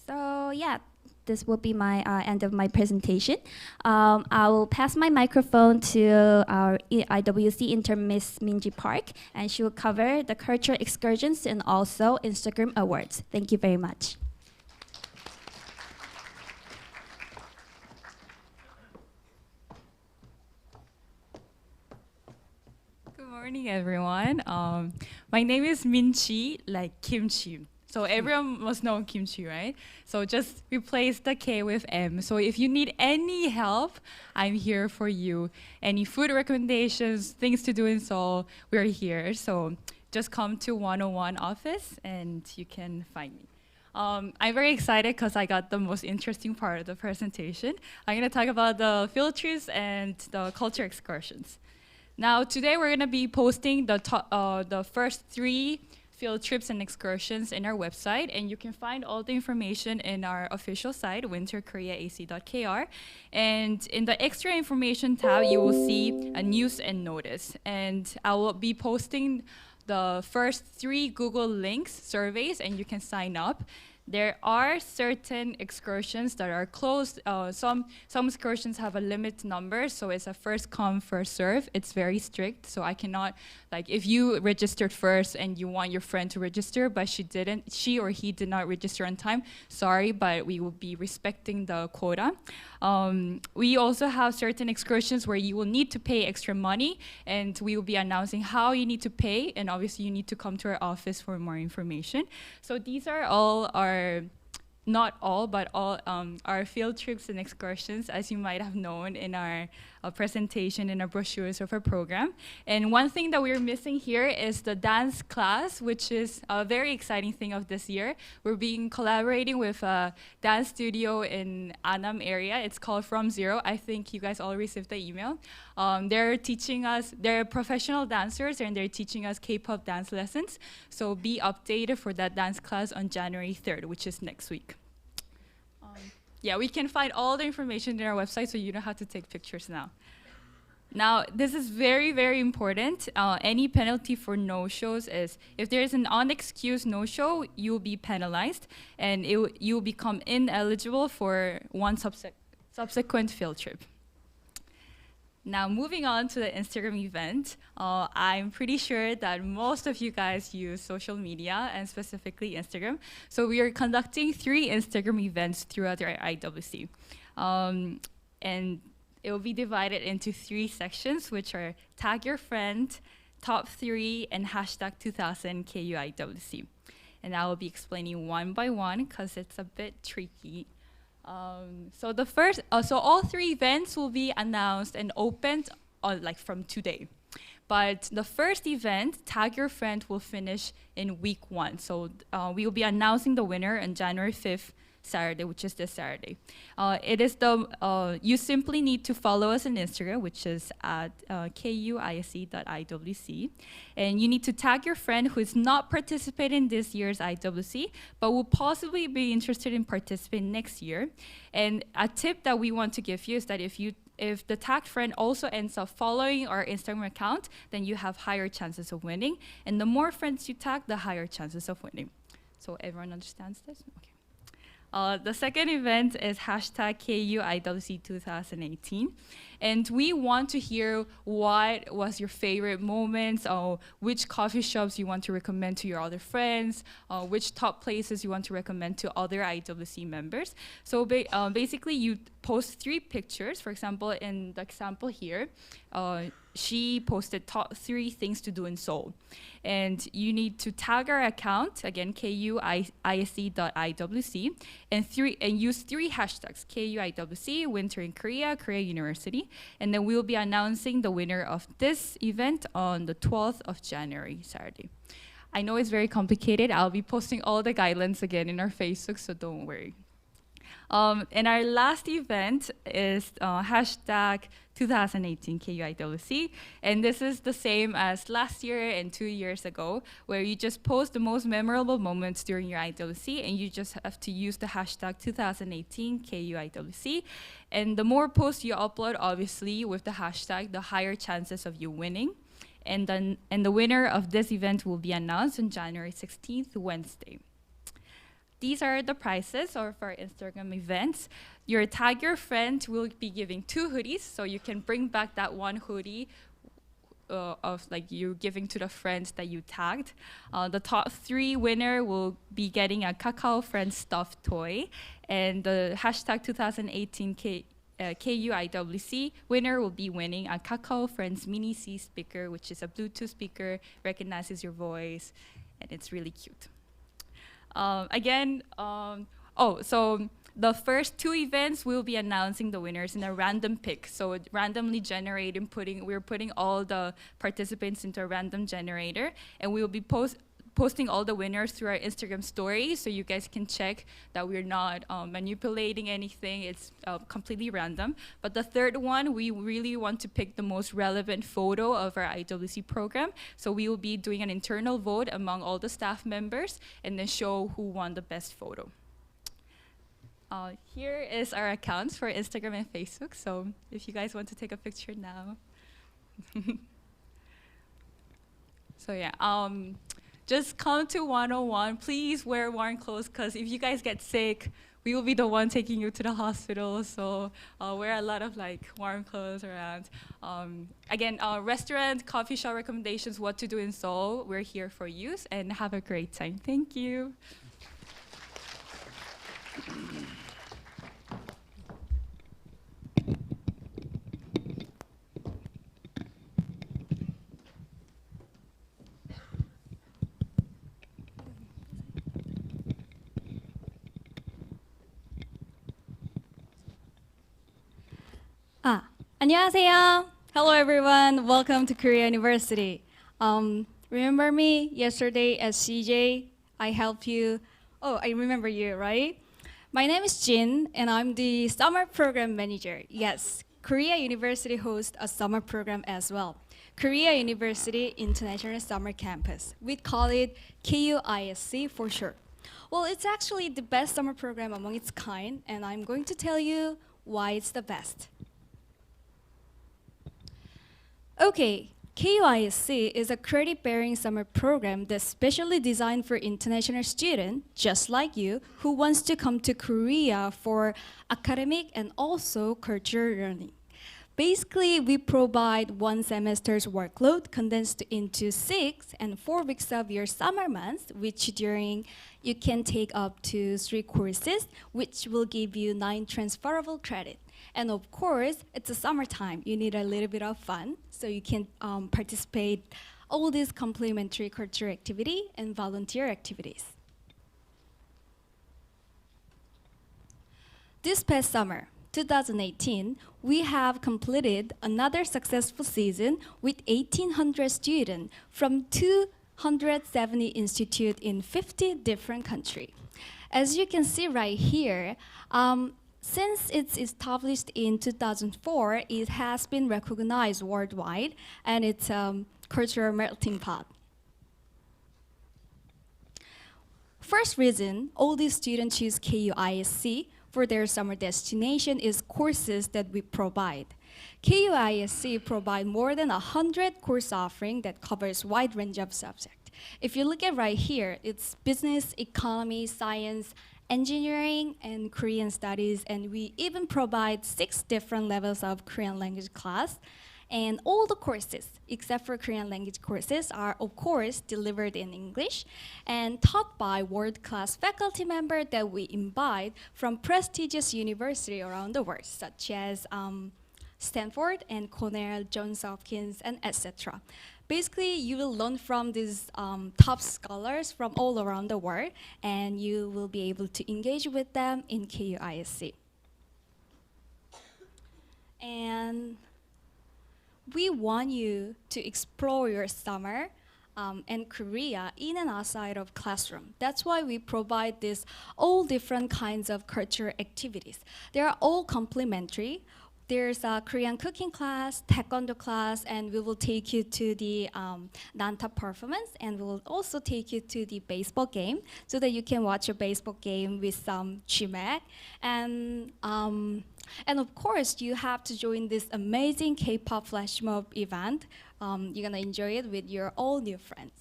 Speaker 5: So yeah. This will be my end of my presentation. I will pass my microphone to our IWC intern, Miss Minji Park, and she will cover the cultural excursions and also Instagram awards. Thank you very much.
Speaker 8: Good morning, everyone. My name is Minchi, like kimchi. So everyone must know kimchi, right? So just replace the K with M. So if you need any help, I'm here for you. Any food recommendations, things to do in Seoul, we're here. So just come to 101 office and you can find me. I'm very excited because I got the most interesting part of the presentation. I'm gonna talk about the field trips and the culture excursions. Now today we're gonna be posting the first 3 field trips and excursions in our website, and you can find all the information in our official site, winterkoreaac.kr. And in the extra information tab, you will see a news and notice. And I will be posting the first 3 Google links surveys, and you can sign up. There are certain excursions that are closed. Some excursions have a limit number, so it's a first come, first serve. It's very strict, so I cannot, like if you registered first and you want your friend to register, but she or he did not register on time, sorry, but we will be respecting the quota. We also have certain excursions where you will need to pay extra money, and we will be announcing how you need to pay, and obviously you need to come to our office for more information. So these are all our, not all, but all our field trips and excursions, as you might have known in our presentation in our brochures of our program. And one thing that we're missing here is the dance class, which is a very exciting thing of this year. We're collaborating with a dance studio in Annam area. It's called From Zero. I think you guys all received the email. They're teaching us, they're professional dancers, and they're teaching us K-pop dance lessons. So be updated for that dance class on January 3rd, which is next week. Yeah, we can find all the information in our website, so you don't have to take pictures now. Now, this is very, very important. Any penalty for no-shows is, if there is an unexcused no-show, you'll be penalized, and you'll become ineligible for one subsequent field trip. Now, moving on to the Instagram event, I'm pretty sure that most of you guys use social media, and specifically Instagram. So we are conducting 3 Instagram events throughout our IWC. And it will be divided into 3 sections, which are Tag Your Friend, Top 3, and Hashtag 2000 KUIWC. And I will be explaining one by one because it's a bit tricky. So the first, so all 3 events will be announced and opened like from today. But the first event, Tag Your Friend, will finish in week 1. So we will be announcing the winner on January 5th, Saturday, which is this Saturday. It is you simply need to follow us on Instagram, which is at kuisc.iwc. And you need to tag your friend who is not participating in this year's IWC, but will possibly be interested in participating next year. And a tip that we want to give you is that if you if the tagged friend also ends up following our Instagram account, then you have higher chances of winning. And the more friends you tag, the higher chances of winning. So everyone understands this? Okay. The second event is hashtag KUIWC 2018. And we want to hear what was your favorite moments, which coffee shops you want to recommend to your other friends, which top places you want to recommend to other IWC members. So basically you post 3 pictures. For example, in the example here, she posted top 3 things to do in Seoul. And you need to tag our account, again, KUISC.IWC, and use 3 hashtags, KUIWC, Winter in Korea, Korea University. And then we'll be announcing the winner of this event on the 12th of January, Saturday. I know it's very complicated. I'll be posting all the guidelines again in our Facebook, so don't worry. And our last event is hashtag 2018 KUIWC. And this is the same as last year and 2 years ago, where you just post the most memorable moments during your IWC, and you just have to use the hashtag 2018 KUIWC. And the more posts you upload, obviously, with the hashtag, the higher chances of you winning. And the winner of this event will be announced on January 16th, Wednesday. These are the prices of our Instagram events. Your tag your friend will be giving 2 hoodies, so you can bring back that 1 hoodie of like you giving to the friends that you tagged. The top 3 winner will be getting a Kakao Friend stuffed toy, and the hashtag 2018 KUIWC winner will be winning a Kakao Friends Mini C speaker, which is a Bluetooth speaker, recognizes your voice, and it's really cute. So the first 2 events, we'll be announcing the winners in a random pick. So randomly generated, we're putting all the participants into a random generator, and we will be posting all the winners through our Instagram story, so you guys can check that we're not manipulating anything. It's completely random. But the third one, we really want to pick the most relevant photo of our IWC program. So we will be doing an internal vote among all the staff members and then show who won the best photo. Here is our accounts for Instagram and Facebook. So if you guys want to take a picture now. So yeah. Just come to 101. Please wear warm clothes, because if you guys get sick, we will be the one taking you to the hospital. So wear a lot of warm clothes around. Again, restaurant, coffee shop recommendations, what to do in Seoul. We're here for you, and have a great time. Thank you.
Speaker 7: 안녕하세요. Hello everyone. Welcome to Korea University. Remember me yesterday at CJ? I helped you. Oh, I remember you, right? My name is Jin, and I'm the summer program manager. Yes, Korea University hosts a summer program as well. Korea University International Summer Campus. We call it KUISC for short. Well, it's actually the best summer program among its kind, and I'm going to tell you why it's the best. Okay, KUISC is a credit-bearing summer program that's specially designed for international students, just like you, who wants to come to Korea for academic and also cultural learning. Basically, we provide 1 semester's workload condensed into 6 and 4 weeks of your summer months, which during you can take up to 3 courses, which will give you 9 transferable credit. And of course, it's a summertime. You need a little bit of fun, so you can participate all these complementary cultural activity and volunteer activities. This past summer, 2018, we have completed another successful season with 1,800 students from 270 institutes in 50 different countries. As you can see right here, since it's established in 2004, it has been recognized worldwide, and it's a cultural melting pot. First reason, all these students choose KUISC for their summer destination is courses that we provide. KUISC provide more than 100 course offering that covers wide range of subjects. If you look at right here, it's business, economy, science, engineering, and Korean studies, and we even provide 6 different levels of Korean language class. And all the courses, except for Korean language courses, are of course delivered in English and taught by world-class faculty members that we invite from prestigious universities around the world, such as Stanford and Cornell, Johns Hopkins, and etc. Basically, you will learn from these top scholars from all around the world, and you will be able to engage with them in KUISC. And we want you to explore your summer and Korea in and outside of classroom. That's why we provide these all different kinds of cultural activities. They are all complementary. There's a Korean cooking class, taekwondo class, and we will take you to the Nanta performance, and we will also take you to the baseball game so that you can watch a baseball game with some chimek. And of course, you have to join this amazing K-pop flash mob event. You're gonna enjoy it with your all new friends.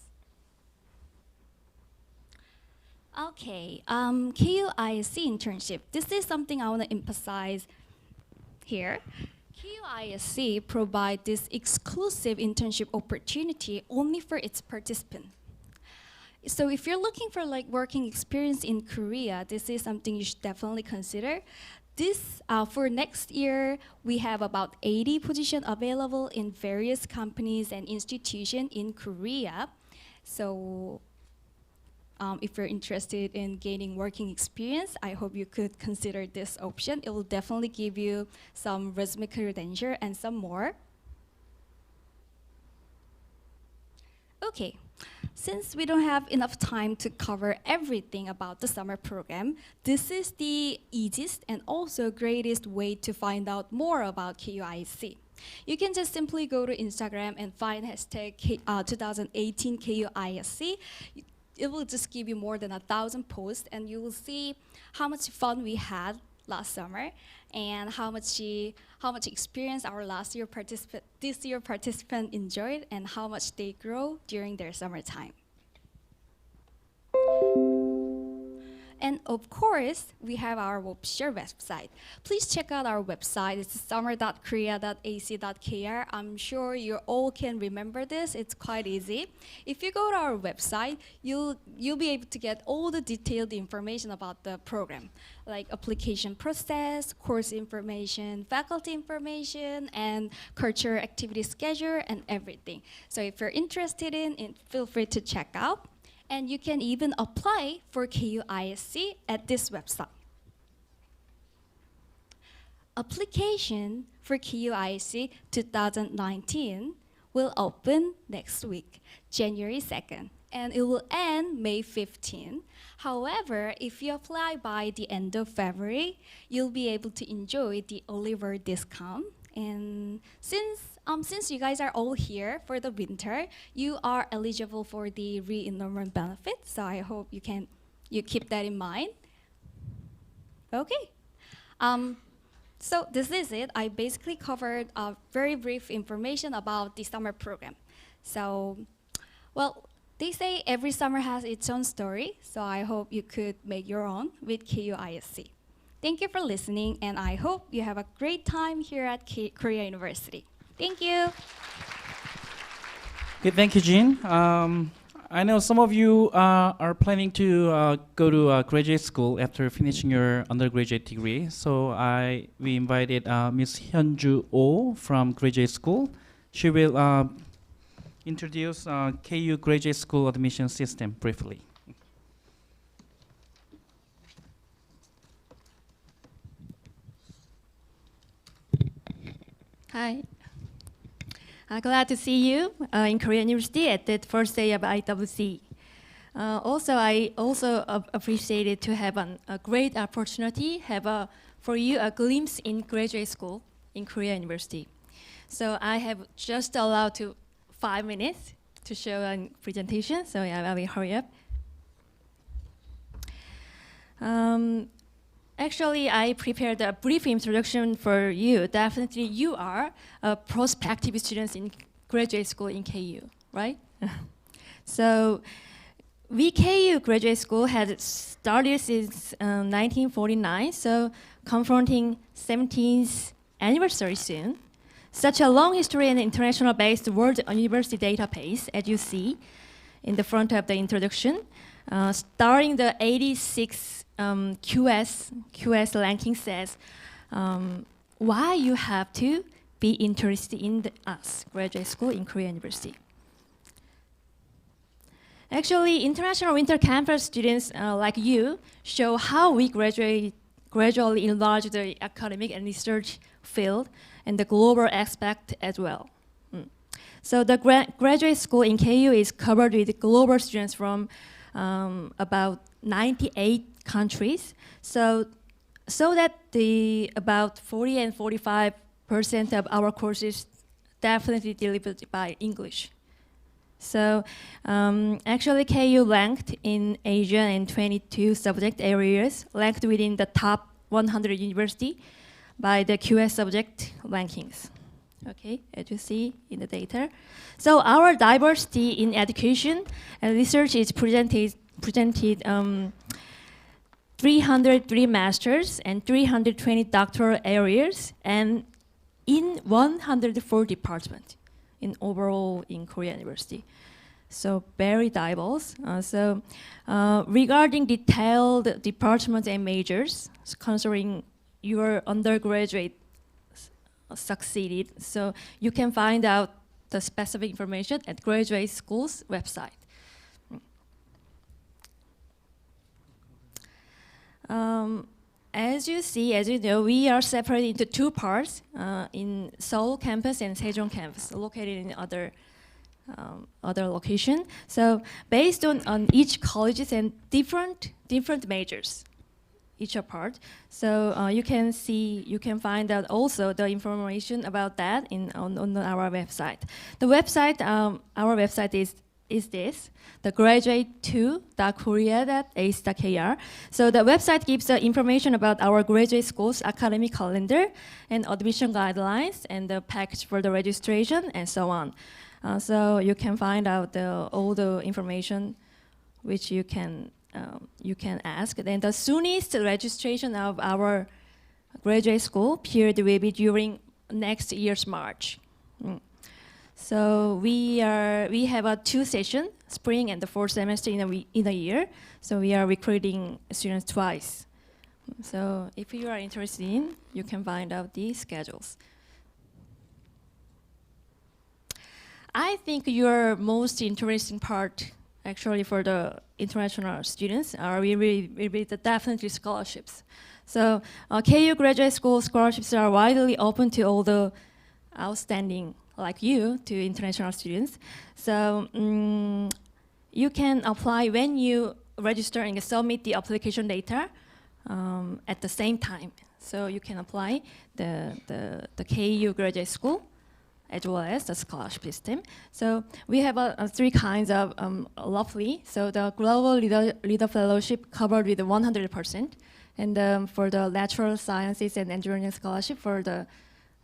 Speaker 7: Okay, KUISC internship. This is something I wanna emphasize here. KUISC provide this exclusive internship opportunity only for its participants. So if you're looking for like working experience in Korea, this is something you should definitely consider. This, for next year, we have about 80 positions available in various companies and institutions in Korea. So if you're interested in gaining working experience, I hope you could consider this option. It will definitely give you some resume credential and some more. Okay. Since we don't have enough time to cover everything about the summer program, this is the easiest and also greatest way to find out more about KUISC. You can just simply go to Instagram and find hashtag 2018 KUISC. It will just give you more than 1,000 posts, and you will see how much fun we had last summer and how much experience our this year participant enjoyed, and how much they grow during their summertime. And of course, we have our Wopshare website. Please check out our website. It's summer.korea.ac.kr. I'm sure you all can remember this. It's quite easy. If you go to our website, you'll be able to get all the detailed information about the program, like application process, course information, faculty information, and cultural activity schedule, and everything. So if you're interested in it, feel free to check out. And you can even apply for KUISC at this website. Application for KUISC 2019 will open next week, January 2nd, and it will end May 15. However, if you apply by the end of February, you'll be able to enjoy the early bird discount. And since you guys are all here for the winter, you are eligible for the re-enrollment benefit. So I hope you keep that in mind. Okay. So this is it. I basically covered very brief information about the summer program. So, well, they say every summer has its own story. So I hope you could make your own with KUISC. Thank you for listening, and I hope you have a great time here at Korea University. Thank you.
Speaker 1: Okay, thank you, Jean. I know some of you are planning to go to graduate school after finishing your undergraduate degree. So we invited Ms. Hyunju Oh from graduate school. She will introduce KU graduate school admission system briefly.
Speaker 9: Hi. Glad to see you in Korea University at the first day of IWC. I also appreciated to have a great opportunity, for you a glimpse in graduate school in Korea University. So I have just allowed to 5 minutes to show a presentation, so I will hurry up. Actually, I prepared a brief introduction for you. Definitely, you are prospective students in graduate school in KU, right? So, VKU Graduate School had started since 1949, so confronting 17th anniversary soon. Such a long history and international-based World University database, as you see in the front of the introduction, starting the 86 QS ranking says why you have to be interested in us, graduate school in Korea University. Actually, International Winter Campus students like you show how we gradually enlarge the academic and research field and the global aspect as well. So the graduate school in KU is covered with global students from about 98 countries. So that the about 40 and 45% of our courses definitely delivered by English. So actually KU ranked in Asia in 22 subject areas, ranked within the top 100 university by the QS subject rankings. Okay, as you see in the data. So our diversity in education and research is presented 303 masters and 320 doctoral areas and in 104 departments in overall in Korea University. So very diverse. Regarding detailed departments and majors, considering your undergraduate succeeded, so you can find out the specific information at graduate school's website. As you know, we are separated into two parts in Seoul campus and Sejong campus, located in other location. So based on each colleges and different majors, each apart. So you can find out also the information about that on our website. The website, our website is this, the graduate2.korea.ace.kr. So the website gives the information about our graduate school's academic calendar and admission guidelines and the package for the registration and so on. So you can find out all the information which you can ask. Then the soonest registration of our graduate school period will be during next year's March. So we have 2 sessions, spring and the 4th semester in a year. So we are recruiting students twice. So if you are interested in, you can find out the schedules. I think your most interesting part, actually, for the international students will be definitely scholarships. So KU Graduate School scholarships are widely open to all the outstanding, like you, to international students. So you can apply when you register and submit the application data at the same time. So you can apply the KU Graduate School as well as the scholarship system. So we have 3 kinds of lovely. So the Global Leader Fellowship covered with 100%, and for the Natural Sciences and Engineering Scholarship for the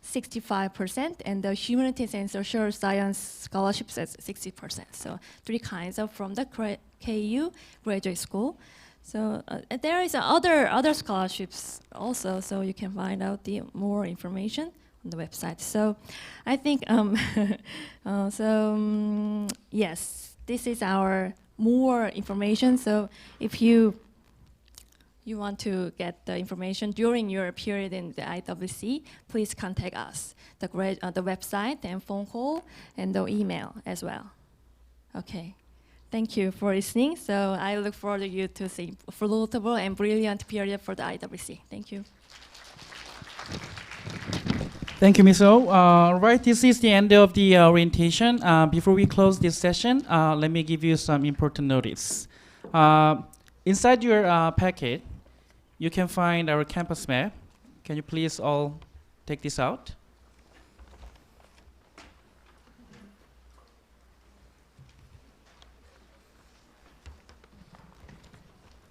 Speaker 9: 65%, and the Humanities and Social Science Scholarships at 60%. So 3 kinds of from the KU Graduate School. So there is other scholarships also, so you can find out the more information on the website. So I think, yes, this is our more information. So if you want to get the information during your period in the IWC, please contact us, the website and phone call and the email as well. Okay, thank you for listening. So I look forward to you to see fruitful and brilliant period for the IWC. Thank you.
Speaker 1: Thank you, Ms. O. Right, this is the end of the orientation. Before we close this session, let me give you some important notice. Inside your packet, you can find our campus map. Can you please all take this out?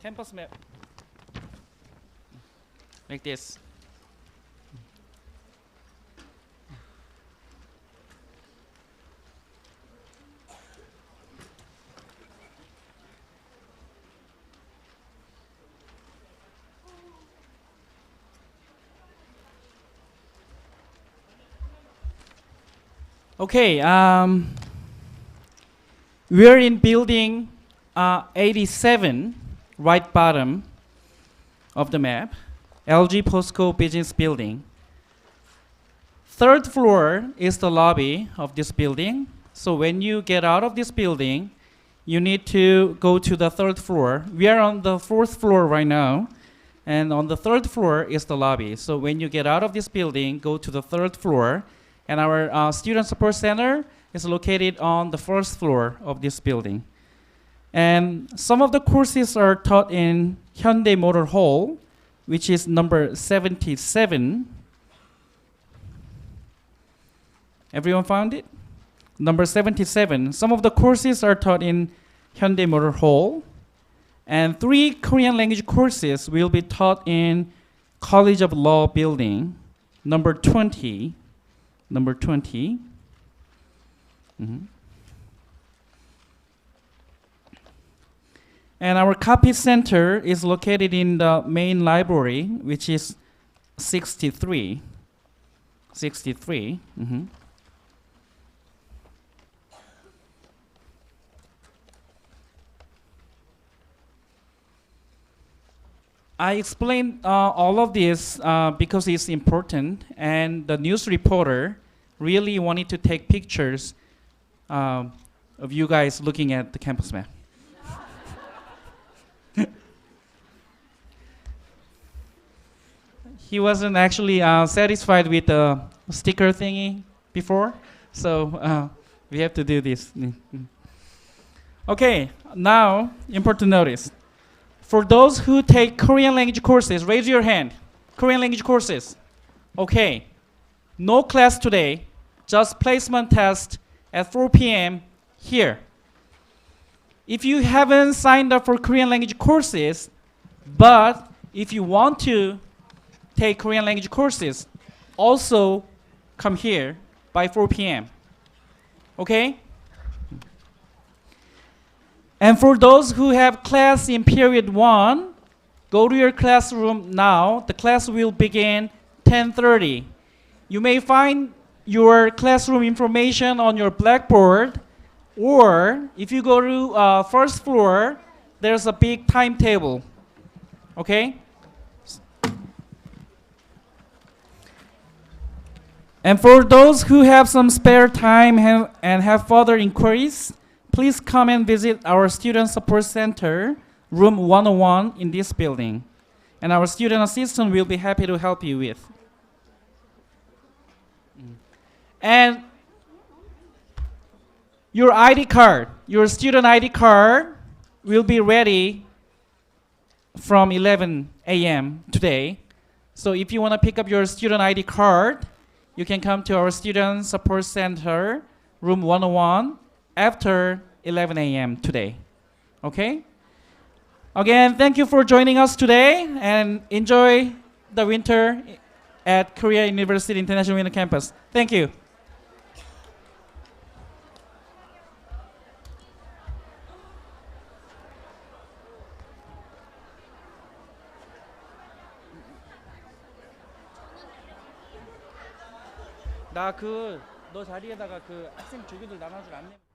Speaker 1: Campus map. like this. Okay, we're in building 87, right bottom of the map, LG Postco Business Building. Third floor is the lobby of this building. So when you get out of this building, you need to go to the third floor. We are on the fourth floor right now, and on the third floor is the lobby. So when you get out of this building, go to the third floor. And our Student Support Center is located on the first floor of this building. And some of the courses are taught in Hyundai Motor Hall, which is number 77. Everyone found it? Number 77. Some of the courses are taught in Hyundai Motor Hall. And 3 Korean language courses will be taught in College of Law building, number 20. Number 20. And our copy center is located in the main library, which is 63. 63. I explained all of this because it's important, and the news reporter really wanted to take pictures of you guys looking at the campus map. He wasn't actually satisfied with the sticker thingy before, so we have to do this. Okay, now important notice. For those who take Korean language courses, raise your hand. Korean language courses. Okay, no class today. Just placement test at 4 p.m. here. If you haven't signed up for Korean language courses, but if you want to take Korean language courses, also come here by 4 p.m. Okay? And for those who have class in period 1, go to your classroom now. The class will begin 10:30. You may find your classroom information on your blackboard, or if you go to first floor, there's a big timetable. Okay? And for those who have some spare time and have further inquiries, please come and visit our Student Support Center, room 101 in this building. And our student assistant will be happy to help you with. And your ID card, your student ID card will be ready from 11 a.m. today. So if you want to pick up your student ID card, you can come to our Student Support Center, room 101, after 11 a.m. today. Okay? Again, thank you for joining us today, and enjoy the winter at Korea University International Winter Campus. Thank you. 너 자리에다가 학생 조교들 나눠줄 안내.